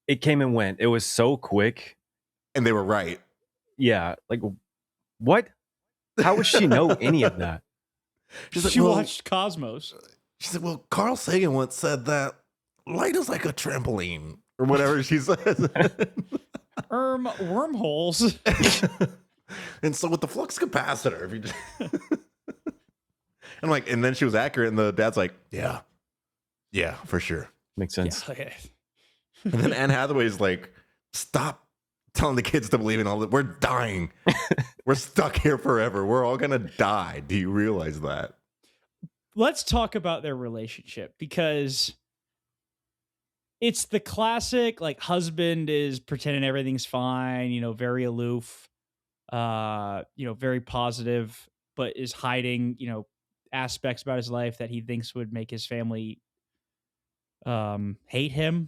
It came and went. It was so quick. And they were right. Yeah. Like, what? How would she know any of that? She's like, She well, watched Cosmos. she said, well, Carl Sagan once said that light is like a trampoline or whatever she says. Wormholes. And so with the flux capacitor, if you just and like, and then she was accurate, and the dad's like, yeah, for sure. Makes sense. Yeah, okay. And then Anne Hathaway's like, stop telling the kids to believe in all that. We're dying. We're stuck here forever. We're all gonna die. Do you realize that? Let's talk about their relationship, because it's the classic, like, husband is pretending everything's fine, you know, very aloof, you know, very positive, but is hiding, you know, aspects about his life that he thinks would make his family hate him.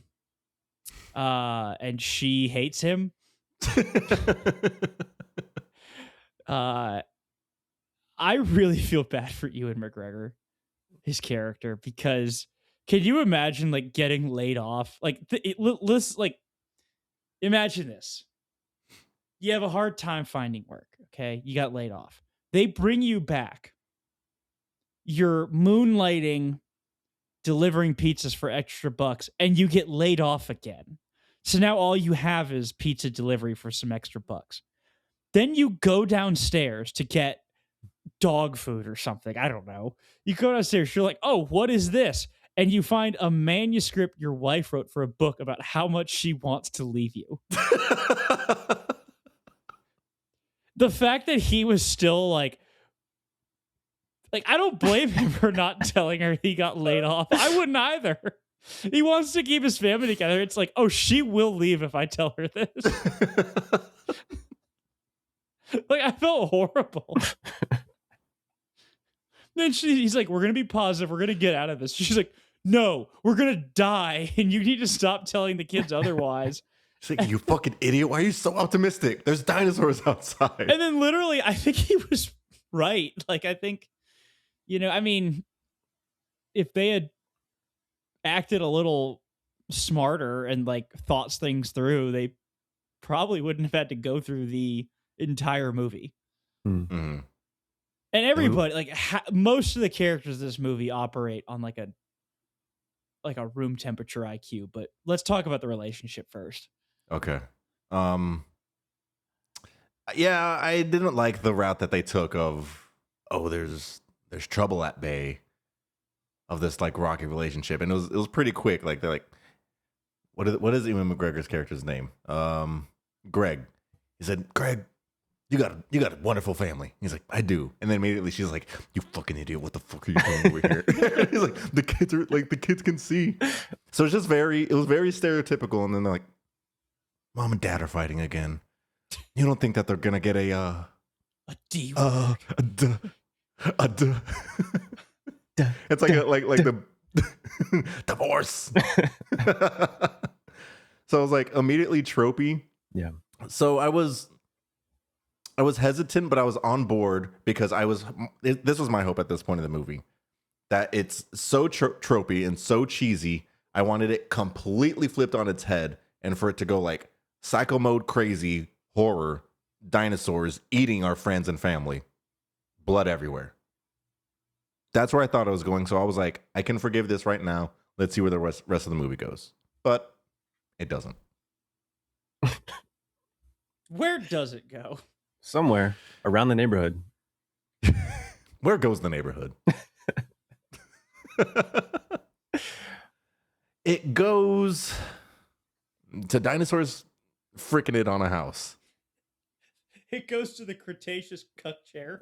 And she hates him. I really feel bad for Ewan McGregor, his character, because can you imagine like getting laid off? Like, like, imagine this. You have a hard time finding work. Okay. You got laid off. They bring you back. You're moonlighting, delivering pizzas for extra bucks, and you get laid off again. So now all you have is pizza delivery for some extra bucks. Then you go downstairs to get dog food or something. I don't know. You go downstairs, you're like, oh, what is this? And you find a manuscript your wife wrote for a book about how much she wants to leave you. The fact that he was still like, I don't blame him for not telling her he got laid off. I wouldn't either. He wants to keep his family together. It's like, oh, she will leave if I tell her this. Like, I felt horrible. Then he's like, we're going to be positive. We're going to get out of this. She's like, no, we're going to die. And you need to stop telling the kids otherwise. She's like, you fucking idiot. Why are you so optimistic? There's dinosaurs outside. And then literally, I think he was right. Like, I think, you know, I mean, if they had acted a little smarter and like thought things through, they probably wouldn't have had to go through the entire movie. Mm-hmm. And everybody, like, most of the characters in this movie operate on like a room temperature IQ. But let's talk about the relationship first. Okay. Yeah, I didn't like the route that they took of, oh, there's trouble at bay, of this like rocky relationship, and it was pretty quick. Like, they're like, what is Ewan McGregor's character's name? Greg. He said, Greg, you got a wonderful family. He's like, I do. And then immediately she's like, you fucking idiot, what the fuck are you doing over here? He's like, the kids can see. So it was very stereotypical. And then they're like, mom and dad are fighting again. You don't think that they're gonna get a D. It's like the divorce. So I was like immediately tropey. Yeah. So I was hesitant, but I was on board because this was my hope at this point in the movie, that it's so tropey and so cheesy. I wanted it completely flipped on its head, and for it to go like psycho mode crazy horror, dinosaurs eating our friends and family, blood everywhere. That's where I thought it was going. So I was like, I can forgive this right now. Let's see where the rest of the movie goes. But it doesn't. Where does it go? Somewhere around the neighborhood. Where goes the neighborhood? It goes to dinosaurs freaking it on a house. It goes to the Cretaceous cuck chair.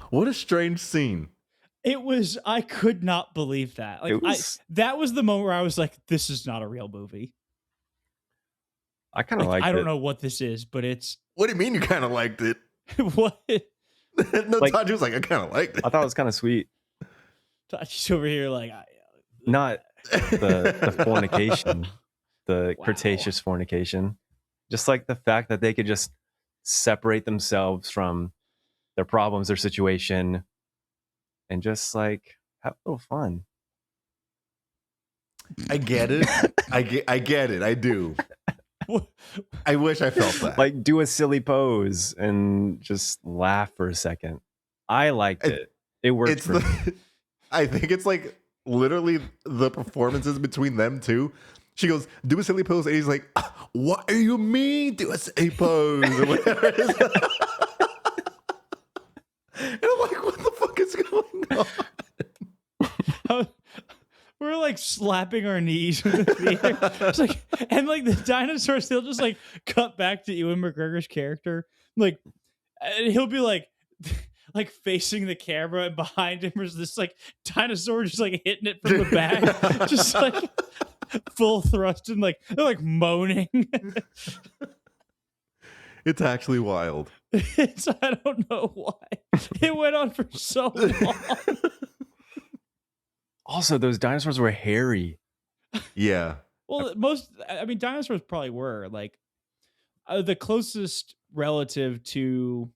What a strange scene. It was, I could not believe that. Like, that was the moment where I was like, this is not a real movie. I kind of liked it. I don't know what this is, but it's. What do you mean you kind of liked it? What? No, Taji was like, I kind of liked it. I thought it was kind of sweet. Taji's over here like. Not the fornication, the Wow. Cretaceous fornication. Just like the fact that they could just separate themselves from their problems, their situation, and just like have a little fun. I get it. I get it. I do. I wish I felt that. Like do a silly pose and just laugh for a second. I liked it. It worked for me. I think it's like literally the performances between them two. She goes, do a silly pose, and he's like, what do you mean do a silly pose? Or whatever it is. And I'm like, what the fuck is going on? We're like slapping our knees in the theater. It's like, and like the dinosaurs, they'll just like cut back to Ewan McGregor's character. Like, and he'll be like facing the camera, and behind him is this like dinosaur just like hitting it from the back, just like full thrust, and like they're like moaning. It's actually wild. I don't know why. It went on for so long. Also, those dinosaurs were hairy. Yeah. Well, dinosaurs probably were like the closest relative to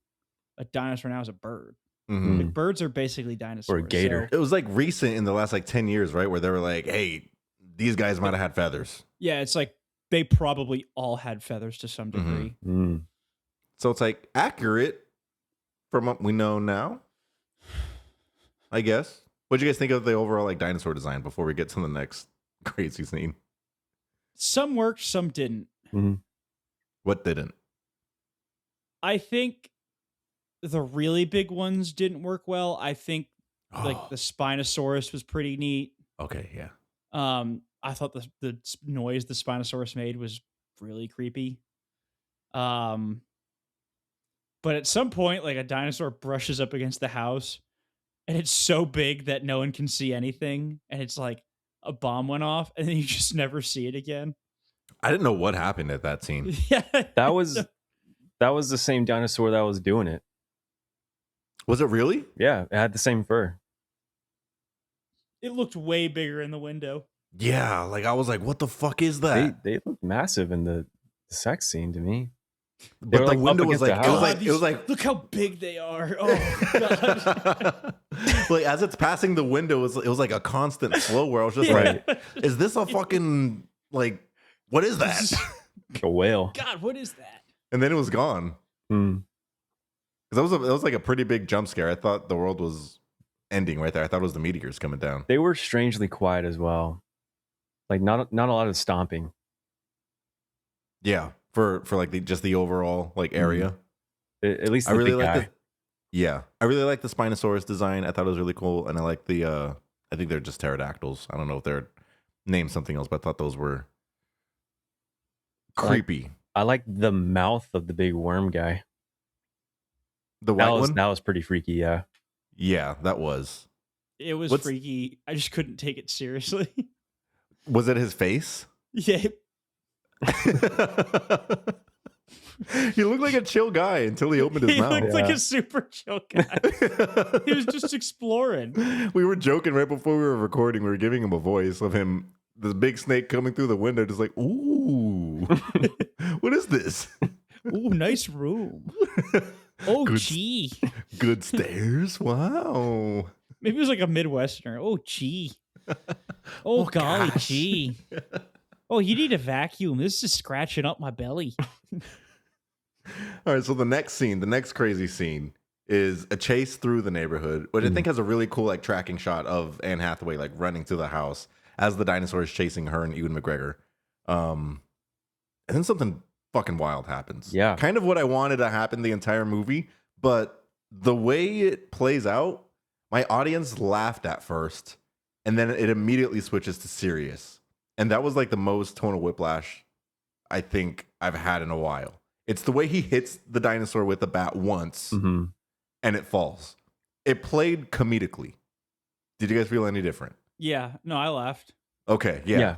a dinosaur now is a bird. Mm-hmm. Like, birds are basically dinosaurs. Or a gator. It was like recent in the last like 10 years, right? Where they were like, hey, these guys might have had feathers. Yeah, it's like they probably all had feathers to some degree. Mm. So it's like accurate from what we know now, I guess. What do you guys think of the overall like dinosaur design before we get to the next crazy scene? Some worked, some didn't. Mm-hmm. What didn't? I think the really big ones didn't work well. I think like the Spinosaurus was pretty neat. Okay, yeah. I thought the noise the Spinosaurus made was really creepy. But at some point, like a dinosaur brushes up against the house, and it's so big that no one can see anything, and it's like a bomb went off, and then you just never see it again. I didn't know what happened at that scene. Yeah, That was the same dinosaur that was doing it. Was it really? Yeah, it had the same fur. it looked way bigger in the window. Yeah, like I was like, what the fuck is that? They looked massive in the sex scene to me. But were, the like, up window was like, against the it was like Look how big they are. Oh god. like as it's passing the window, it was like a constant flow where I was just Right. like, is this a fucking like what is that? A whale. God, what is that? And then it was gone. Mm. Because that was like a pretty big jump scare. I thought the world was ending right there. I thought it was the meteors coming down. They were strangely quiet as well. Like not a lot of stomping. Yeah, for like just the overall like area. At least the I really big like guy. the yeah. I really like the Spinosaurus design. I thought it was really cool, and I like the I think they're just pterodactyls. I don't know if they're named something else, but I thought those were creepy. I like the mouth of the big worm guy. The white one? That was pretty freaky, yeah. Yeah, that was. It was What's- freaky. I just couldn't take it seriously. Was it his face? Yeah. He looked like a chill guy until he opened his He mouth. looked like Yeah. a super chill guy. He was just exploring. We were joking right before we were recording. We were giving him a voice of him, this big snake coming through the window, just like, ooh, what is this? Ooh, nice room. Oh, Good- gee. Good stairs? Wow. Maybe it was like a Midwesterner. Oh, gee. Oh, golly, gosh. gee. Oh, you need a vacuum. This is scratching up my belly. All right, so the next crazy scene is a chase through the neighborhood, which I think has a really cool like tracking shot of Anne Hathaway like running through the house as the dinosaur is chasing her and Ewan McGregor. And then something fucking wild happens. Yeah. Kind of what I wanted to happen the entire movie, but the way it plays out, my audience laughed at first, and then it immediately switches to serious. And that was like the most tonal whiplash I think I've had in a while. It's the way he hits the dinosaur with the bat once Mm-hmm. and it falls. It played comedically. Did you guys feel any different? Yeah, no, I laughed. Okay, Yeah. yeah.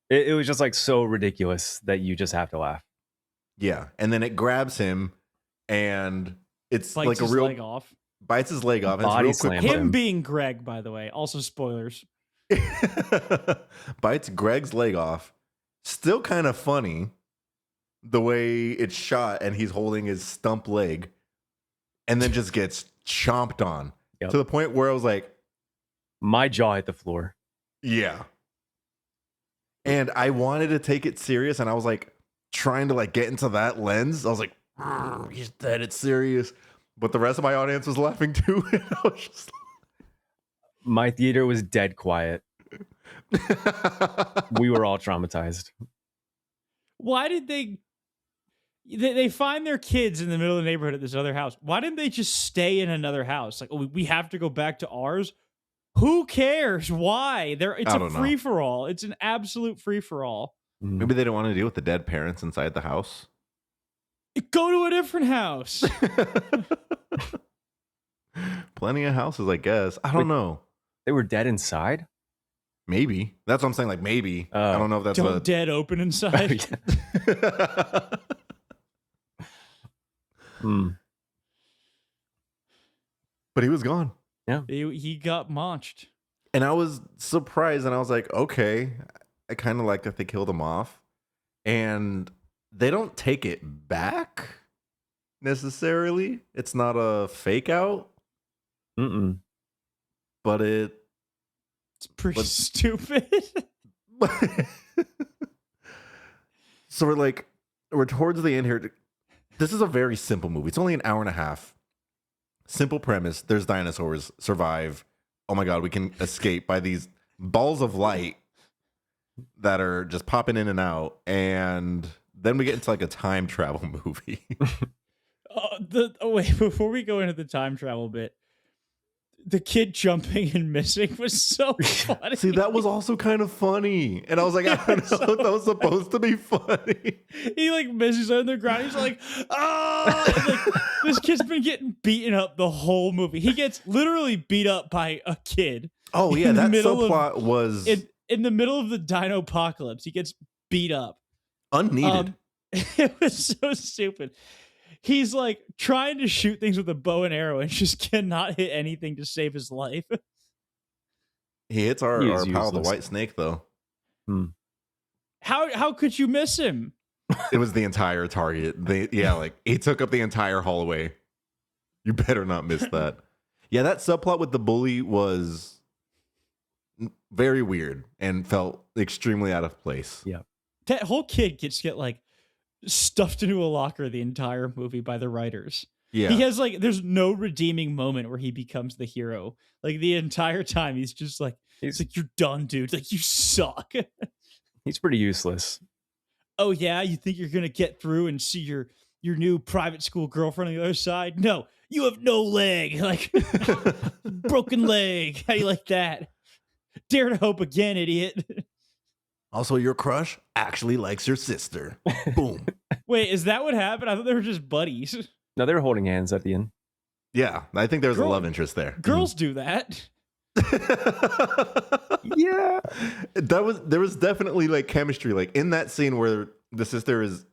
It was just like so ridiculous that you just have to laugh. Yeah. And then it grabs him and it's Bites like a his real leg off. bites his leg off. And Body it's real quick. slams Him him. being Greg, by the way. Also spoilers. Bites Greg's leg off. Still kind of funny the way it's shot and he's holding his stump leg and then just gets chomped on Yep. to the point where I was like, My jaw hit the floor. yeah. And I wanted to take it serious and I was like trying to like get into that lens. I was like, he's dead, it's serious. But the rest of my audience was laughing too. And I was just My theater was dead quiet. We were all traumatized. Why did they find their kids in the middle of the neighborhood at this other house? Why didn't they just stay in another house? Like, oh, we have to go back to ours? Who cares? Why? It's I a don't know. free for all. It's an absolute free for all. Mhm. Maybe they didn't want to deal with the dead parents inside the house. Go to a different house. Plenty of houses, I guess. I don't know. They were dead inside? Maybe. That's what I'm saying. Like, maybe. Oh. I don't know if that's Don't dead open inside. Hmm. But he was gone. He got launched. And I was surprised and I was like, okay. I kind of like that they killed him off. And they don't take it back necessarily. It's not a fake out, Mm-mm. but it It's pretty But- stupid. so we're towards the end here. This is a very simple movie. It's only an hour and a half. Simple premise. There's dinosaurs. Survive. Oh my God, we can escape by these balls of light that are just popping in and out. And then we get into like a time travel movie. Wait, before we go into the time travel bit, the kid jumping and missing was so funny. See, that was also kind of funny. And I was like, I don't know if that was supposed to be funny. He like misses on the ground. He's like, ah! And, like, this kid's been getting beaten up the whole movie. He gets literally beat up by a kid. Oh, yeah, In the that middle of- subplot was In the middle of the dino apocalypse, he gets beat up. unneeded. It was so stupid. He's like trying to shoot things with a bow and arrow and just cannot hit anything to save his life. He hits our He is pal, the useless. white snake, though. How could you miss him? It was the entire target. He took up the entire hallway. You better not miss that. Yeah, that subplot with the bully was very weird and felt extremely out of place. Yeah. That whole kid get like stuffed into a locker the entire movie by the writers. Yeah. He has like there's no redeeming moment where he becomes the hero. Like the entire time he's just like it's like you're done, dude. Like you suck. He's pretty useless. Oh yeah, you think you're gonna get through and see your new private school girlfriend on the other side? No, you have no leg. Like broken leg. How you like that? Dare to hope again, idiot. Also, your crush actually likes your sister. Boom. Wait, is that what happened? I thought they were just buddies. No, they were holding hands at the end. Yeah, I think there's Girl- a love interest there. Girls do that. Yeah. There was definitely like chemistry, like in that scene where the sister is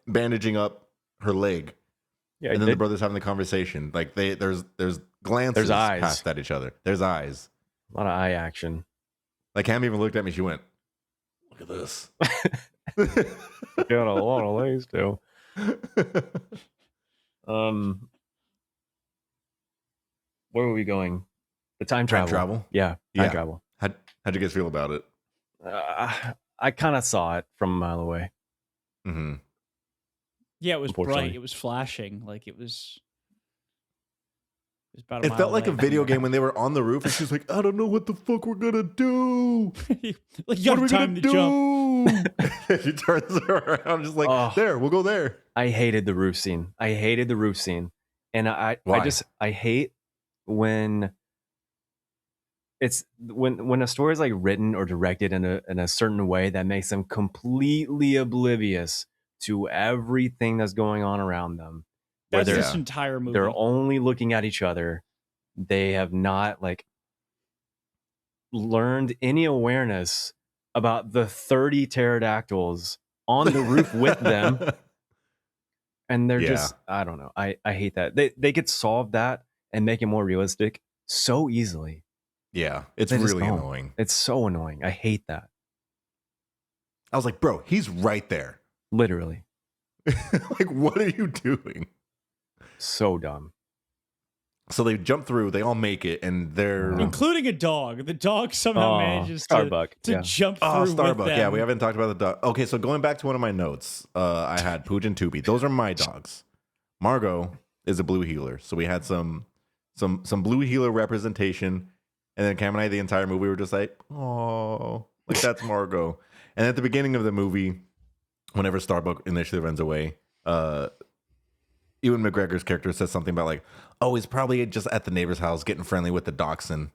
bandaging up her leg, Yeah. and then the brothers having the conversation. Like there's glances There's eyes. passed at each other. There's eyes. A lot of eye action. Like Cam even looked at me. She went, "Look at this." Got a lot of legs too. Where were we going? The time travel. travel? Yeah, time Yeah. travel. How'd you guys feel about it? I kind of saw it from a mile away. Mm-hmm. Yeah, it was bright. Unfortunately. It was flashing. Like it was about a It mile felt like a away. video game when they were on the roof, and she was like, "I don't know what the fuck we're gonna do. Like you What are got we time gonna to jump. She turns around, just like, Oh. there, we'll go there. I hated the roof scene. And I Why? I hate when it's when a story is like written or directed in a certain way that makes them completely oblivious to everything that's going on around them. Where That's they're this entire movie. they're only looking at each other. They have not like learned any awareness about the 30 pterodactyls on the roof with them. And they're Yeah. just, I don't know. I hate that. They could solve that and make it more realistic so easily. Yeah, it's They just really don't. annoying. It's so annoying. I hate that. I was like, bro, he's right there. Literally. Like, what are you doing? So dumb. So they jump through, they all make it, and they're... including a dog. The dog somehow manages Starbuck. to Yeah. jump through Oh, with Starbuck. them. Yeah, we haven't talked about the dog. Okay, so going back to one of my notes, I had Pooch and Tubi. Those are my dogs. Margot is a blue healer. So we had some blue healer representation. And then Cam and I, the entire movie, were just like, oh, like that's Margot. And at the beginning of the movie, whenever Starbuck initially runs away, Ewan McGregor's character says something about like, oh, he's probably just at the neighbor's house getting friendly with the dachshund.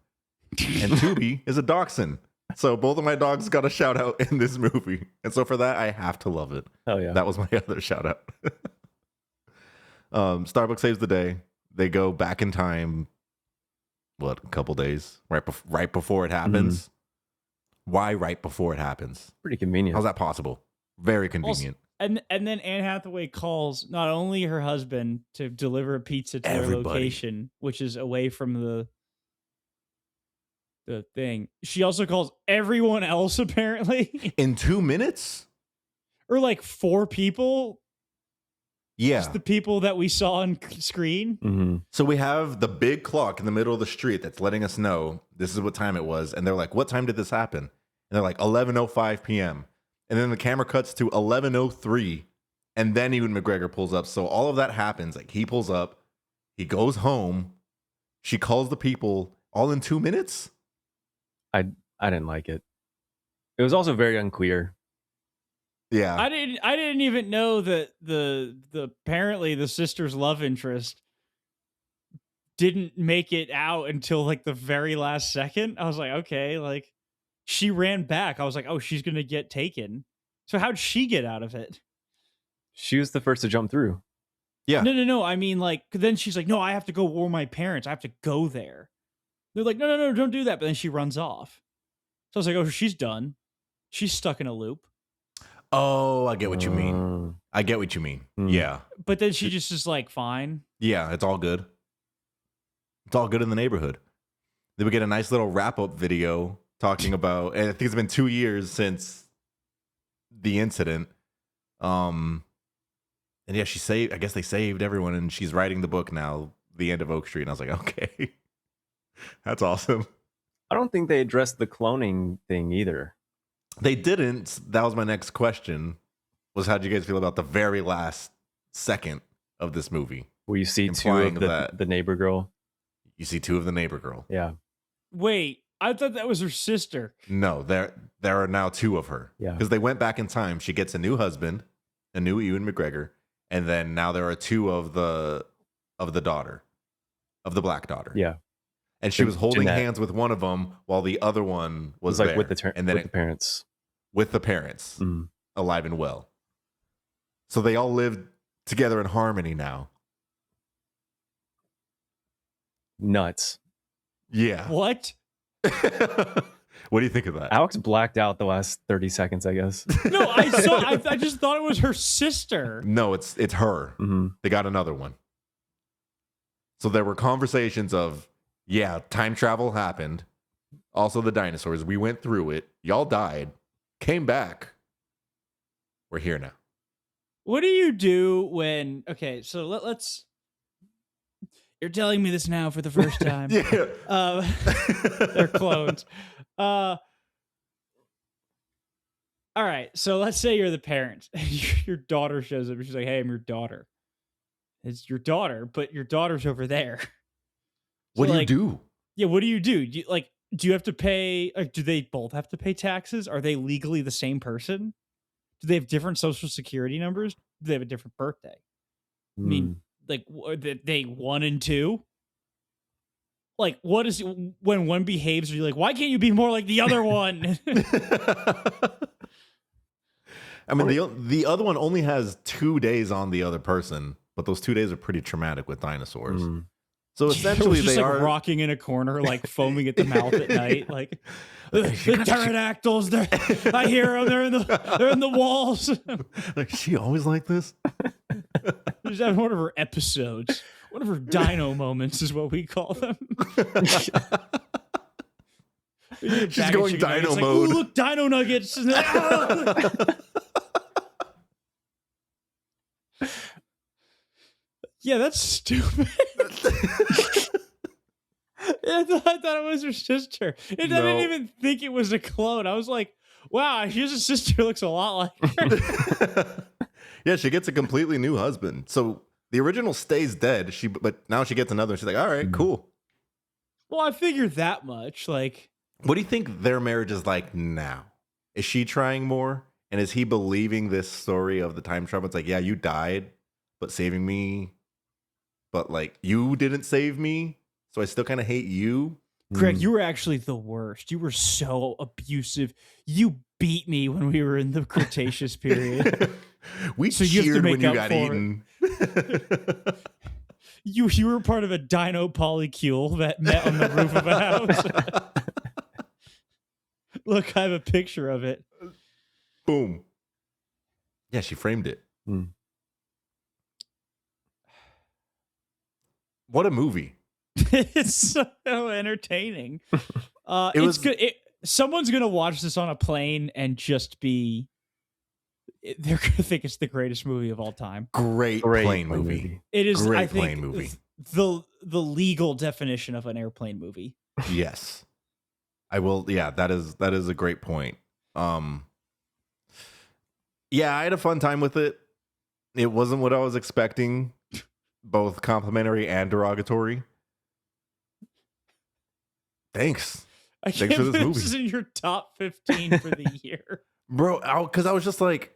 And Tubi is a dachshund. So both of my dogs got a shout out in this movie. And so for that, I have to love it. Hell yeah. That was my other shout out. Starbucks saves the day. They go back in time, what, a couple days? Right before it happens? Why right before it happens? Pretty convenient. How's that possible? Very convenient. And then Anne Hathaway calls not only her husband to deliver a pizza to their Everybody. location, which is away from the thing. She also calls everyone else apparently, In 2 minutes? or like 4 people. Yeah. Just the people that we saw on screen. Mm-hmm. So we have the big clock in the middle of the street that's letting us know this is what time it was. And they're like, what time did this happen? And they're like, 11:05 p.m. And then the camera cuts to 11:03. And then Ewan McGregor pulls up. So all of that happens. Like he pulls up, he goes home, she calls the people all in 2 minutes. I didn't like it. It was also very unclear. Yeah. I didn't even know that the apparently the sister's love interest didn't make it out until like the very last second. I was like, okay, like she ran back. I was like, oh, she's gonna get taken. So how'd she get out of it? She was the first to jump through. Yeah. No. I mean, like, then she's like, no, I have to go warn my parents. I have to go there. They're like, no, don't do that. But then she runs off. So I was like, oh, she's done. She's stuck in a loop. Oh, I get what you mean. I get what you mean. Yeah. But then she just is like, fine. Yeah, it's all good. It's all good in the neighborhood. Then we get a nice little wrap-up video talking about, and I think it's been 2 years since the incident. And yeah, I guess they saved everyone, and she's writing the book now, The End of Oak Street. And I was like, okay. That's awesome. I don't think they addressed the cloning thing either. They didn't. That was my next question. How'd you guys feel about the very last second of this movie? Where you see two Implying of that- the neighbor girl. You see 2 of the neighbor girl. Yeah. Wait, I thought that was her sister. No, there are now 2 of her. Yeah. Because they went back in time. She gets a new husband, a new Ewan McGregor, and then now there are 2 of the daughter, of the black daughter. Yeah. And she was holding Jeanette. hands with one of them while the other one It was was like there. with the and then with the parents. with the parents, Mm. alive and well. So they all live together in harmony now. Nuts. Yeah. What? What do you think of that? Alex blacked out the last 30 seconds, I guess. No, I saw. I just thought it was her sister. No, it's her. Mm-hmm. They got another one. So there were conversations of, yeah, time travel happened. Also the dinosaurs. We went through it. Y'all died. Came back. We're here now. What do you do when? Okay, so let's. You're telling me this now for the first time. Yeah. They're clones. All right, so let's say you're the parent. Your daughter shows up. And she's like, "Hey, I'm your daughter." It's your daughter, but your daughter's over there. What So, do you like, do? Yeah, what do you do? Do you, like, do you have to pay? Do they both have to pay taxes? Are they legally the same person? Do they have different social security numbers? Do they have a different birthday? I mean, like, are they 1 and 2? Like, what is when one behaves? Are you like, why can't you be more like the other one? I mean, the other one only has 2 days on the other person, but those 2 days are pretty traumatic with dinosaurs. So essentially, just they like are rocking in a corner, like foaming at the mouth at night. Like the pterodactyls, I hear them. They're in the walls. Like, is she always like this? She's having one of her episodes. One of her dino moments is what we call them. She's going dino like, mode. ooh, look, dino nuggets. Yeah, that's stupid. I thought it was her sister. I didn't even think it was a clone. I was like, wow, his sister looks a lot like her. Yeah, she gets a completely new husband. So the original stays dead. But now she gets another. She's like, all right, cool. Well, I figured that much. Like, what do you think their marriage is like now? Is she trying more? And is he believing this story of the time travel? It's like, yeah, you died, but saving me. But like, you didn't save me, so I still kind of hate you. Greg, you were actually the worst. You were so abusive. You beat me when we were in the Cretaceous period. We so cheered when you got eaten. You were part of a dino polycule that met on the roof of a house. Look, I have a picture of it. Boom. Yeah, she framed it. What a movie. It's so entertaining. It's good. Someone's going to watch this on a plane and just be... They're going to think it's the greatest movie of all time. Great plane movie. It is, great I think, plane movie. The legal definition of an airplane movie. Yes. I will. Yeah, that is a great point. Yeah, I had a fun time with it. It wasn't what I was expecting, both complimentary and derogatory. Thanks. Thanks for this movie. This is in your top 15 for the year. Bro, because I was just like,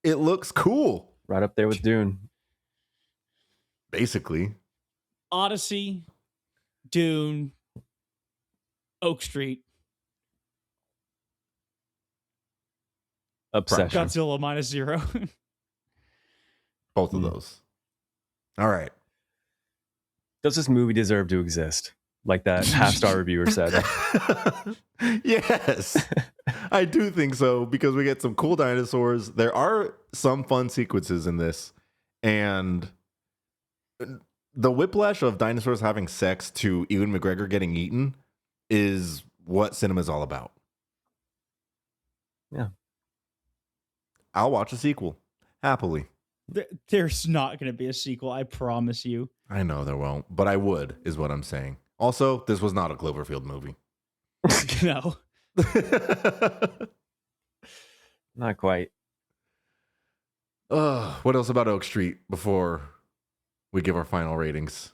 it looks cool. Right up there with Dune. Basically. Odyssey, Dune, Oak Street. Obsession. Godzilla -0. Both of those. All right. Does this movie deserve to exist? Like that half-star reviewer said. Yes. I do think so, because we get some cool dinosaurs. There are some fun sequences in this. And the whiplash of dinosaurs having sex to Ewan McGregor getting eaten is what cinema is all about. Yeah. I'll watch a sequel. Happily. There's not going to be a sequel, I promise you. I know there won't, but I would, is what I'm saying. Also, this was not a Cloverfield movie. No. Not quite. What else about Oak Street before we give our final ratings?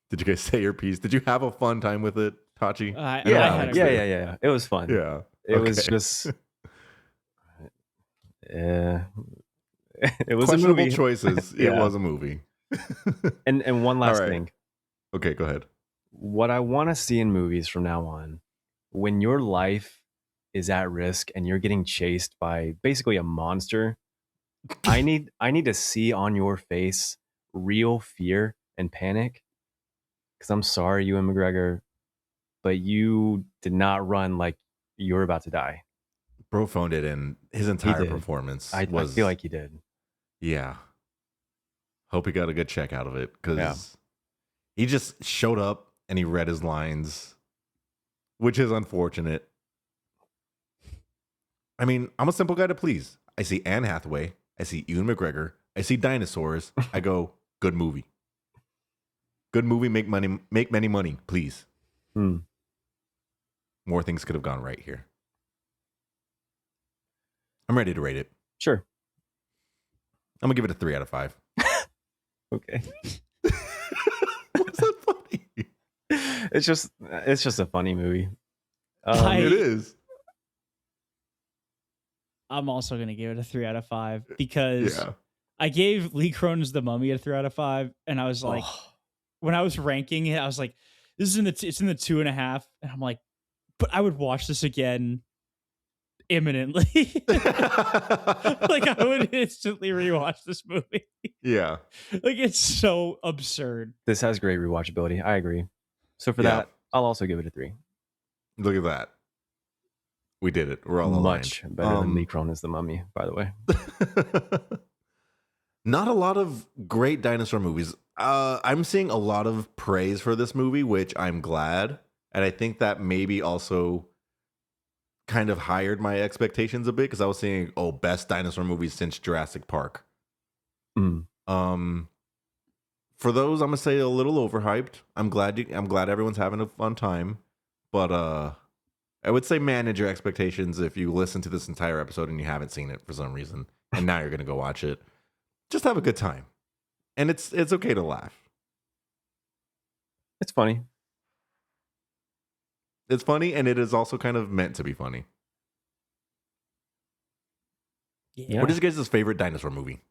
Did you guys say your piece? Did you have a fun time with it, Tachi? Yeah. It was fun. Yeah. It was just... it was questionable a movie. choices. It was a movie. And one last thing. Okay, go ahead. What I want to see in movies from now on, when your life is at risk and you're getting chased by basically a monster, I need to see on your face real fear and panic. Because I'm sorry, Ewan McGregor, but you did not run like you were about to die. Bro phoned it in. His entire performance I feel like he did. Yeah. Hope he got a good check out of it, because he just showed up and he read his lines, which is unfortunate. I mean, I'm a simple guy to please. I see Anne Hathaway. I see Ewan McGregor. I see dinosaurs. I go, good movie. Good movie, make many money, please. More things could have gone right here. I'm ready to rate it. Sure. I'm going to give it a 3 out of 5. Okay. What's that funny? It's just a funny movie. It is. I'm also going to give it a 3 out of 5 because Yeah. I gave Lee Cronin's The Mummy a 3 out of 5, and I was like, when I was ranking it, I was like, this is it's in the 2.5, and I'm like, but I would watch this again imminently. Like, I would instantly rewatch this movie. Yeah. Like, it's so absurd. This has great rewatchability. I agree. So for that, I'll also give it a 3. Look at that. We did it. We're all Much aligned. better than Lee Cronin's The Mummy, by the way. Not a lot of great dinosaur movies. I'm seeing a lot of praise for this movie, which I'm glad. And I think that maybe also kind of hired my expectations a bit because I was seeing, best dinosaur movies since Jurassic Park. Mm. For those, I'm gonna say a little overhyped. I'm glad everyone's having a fun time, but I would say manage your expectations if you listen to this entire episode and you haven't seen it for some reason, and now you're gonna go watch it. Just have a good time, and it's okay to laugh. It's funny. It's funny, and it is also kind of meant to be funny. Yeah. What is your guys' favorite dinosaur movie?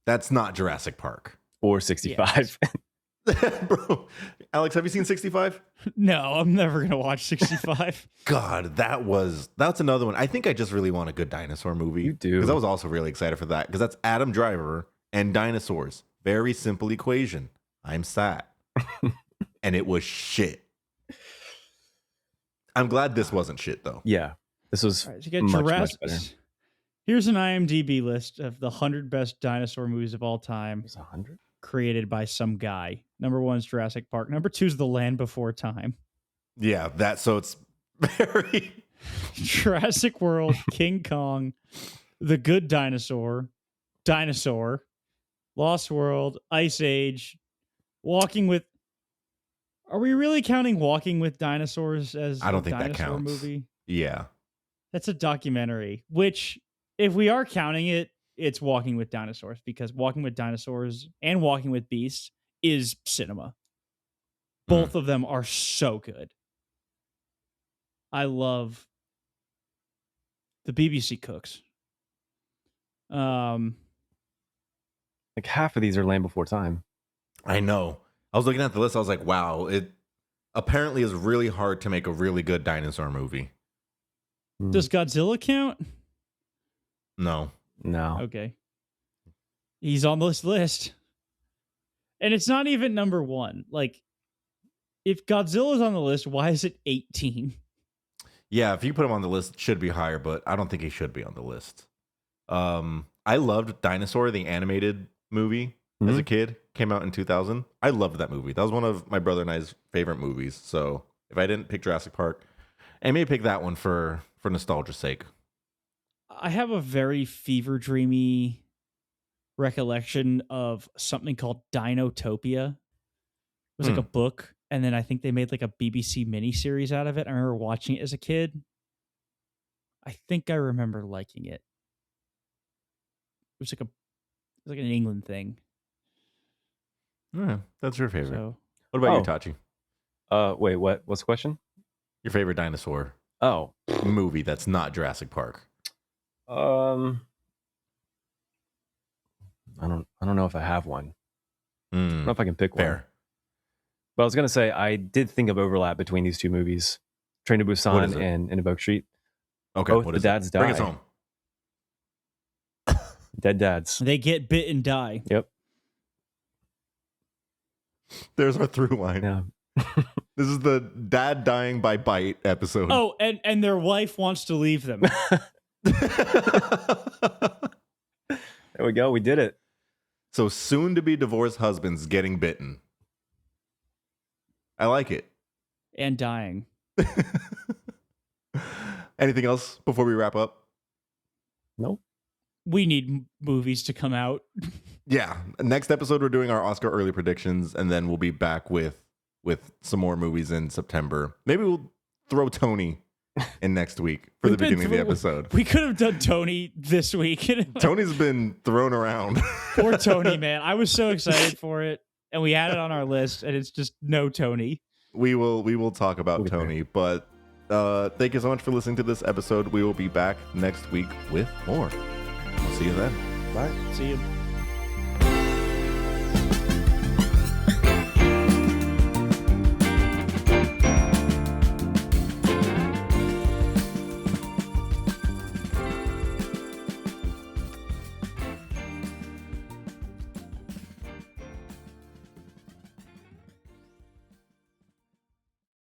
That's not Jurassic Park. Or 65. Bro, Alex, have you seen 65? No, I'm never going to watch 65. God, that's another one. I think I just really want a good dinosaur movie. You do. Because I was also really excited for that. Because that's Adam Driver and dinosaurs. Very simple equation. I'm sat. And it was shit. I'm glad this wasn't shit, though. Yeah. This was All right, so you much, got much better. Here's an IMDb list of the 100 best dinosaur movies of all time. It's 100? Created by some guy. Number 1 is Jurassic Park. Number 2 is The Land Before Time. Yeah, so it's very... Jurassic World, King Kong, The Good Dinosaur, Lost World, Ice Age, Walking with... Are we really counting Walking with Dinosaurs as I don't think dinosaur that counts. movie? Yeah. That's a documentary, which, if we are counting it, it's Walking with Dinosaurs, because Walking with Dinosaurs and Walking with Beasts is cinema. Both of them are so good. I love the BBC cooks. Like half of these are Land Before Time. I know. I was looking at the list. I was like, wow, it apparently is really hard to make a really good dinosaur movie. Does Godzilla count? No. No. Okay. He's on this list. And it's not even number 1. Like, if Godzilla's on the list, why is it 18? Yeah, if you put him on the list, it should be higher, but I don't think he should be on the list. I loved Dinosaur, the animated movie, as a kid. Came out in 2000. I loved that movie. That was one of my brother and I's favorite movies. So if I didn't pick Jurassic Park, I may pick that one for nostalgia's sake. I have a very fever dreamy recollection of something called Dinotopia. It was like a book, and then I think they made like a BBC miniseries out of it. I remember watching it as a kid. I think I remember liking it. It was like an England thing. Yeah, that's your favorite. So What about you, Tachi? Wait, what? What's the question? Your favorite dinosaur Oh. movie that's not Jurassic Park? I don't know if I have one. I don't know if I can pick one. Fair. But I was gonna say I did think of overlap between these two movies, Train to What is Busan it? and In a Boat Street. Okay, Both what the is dads it? Bring us die. home. Dead dads. they get bit and die. Yep. There's our through line. Yeah. This is the dad dying by bite episode. Oh, and their wife wants to leave them. There we go. We did it. So soon to be divorced husbands getting bitten. I like it. And dying. Anything else before we wrap up? Nope. We need movies to come out. Yeah. Next episode, we're doing our Oscar early predictions, and then we'll be back with some more movies in September. Maybe we'll throw Tony in next week for the beginning of the episode. We could have done Tony this week. Tony's been thrown around. Poor Tony, man. I was so excited for it, and we had it on our list, and it's just no Tony. We will talk about Tony, but Thank you so much for listening to this episode. We will be back next week with more. We'll see you then. Bye. See you.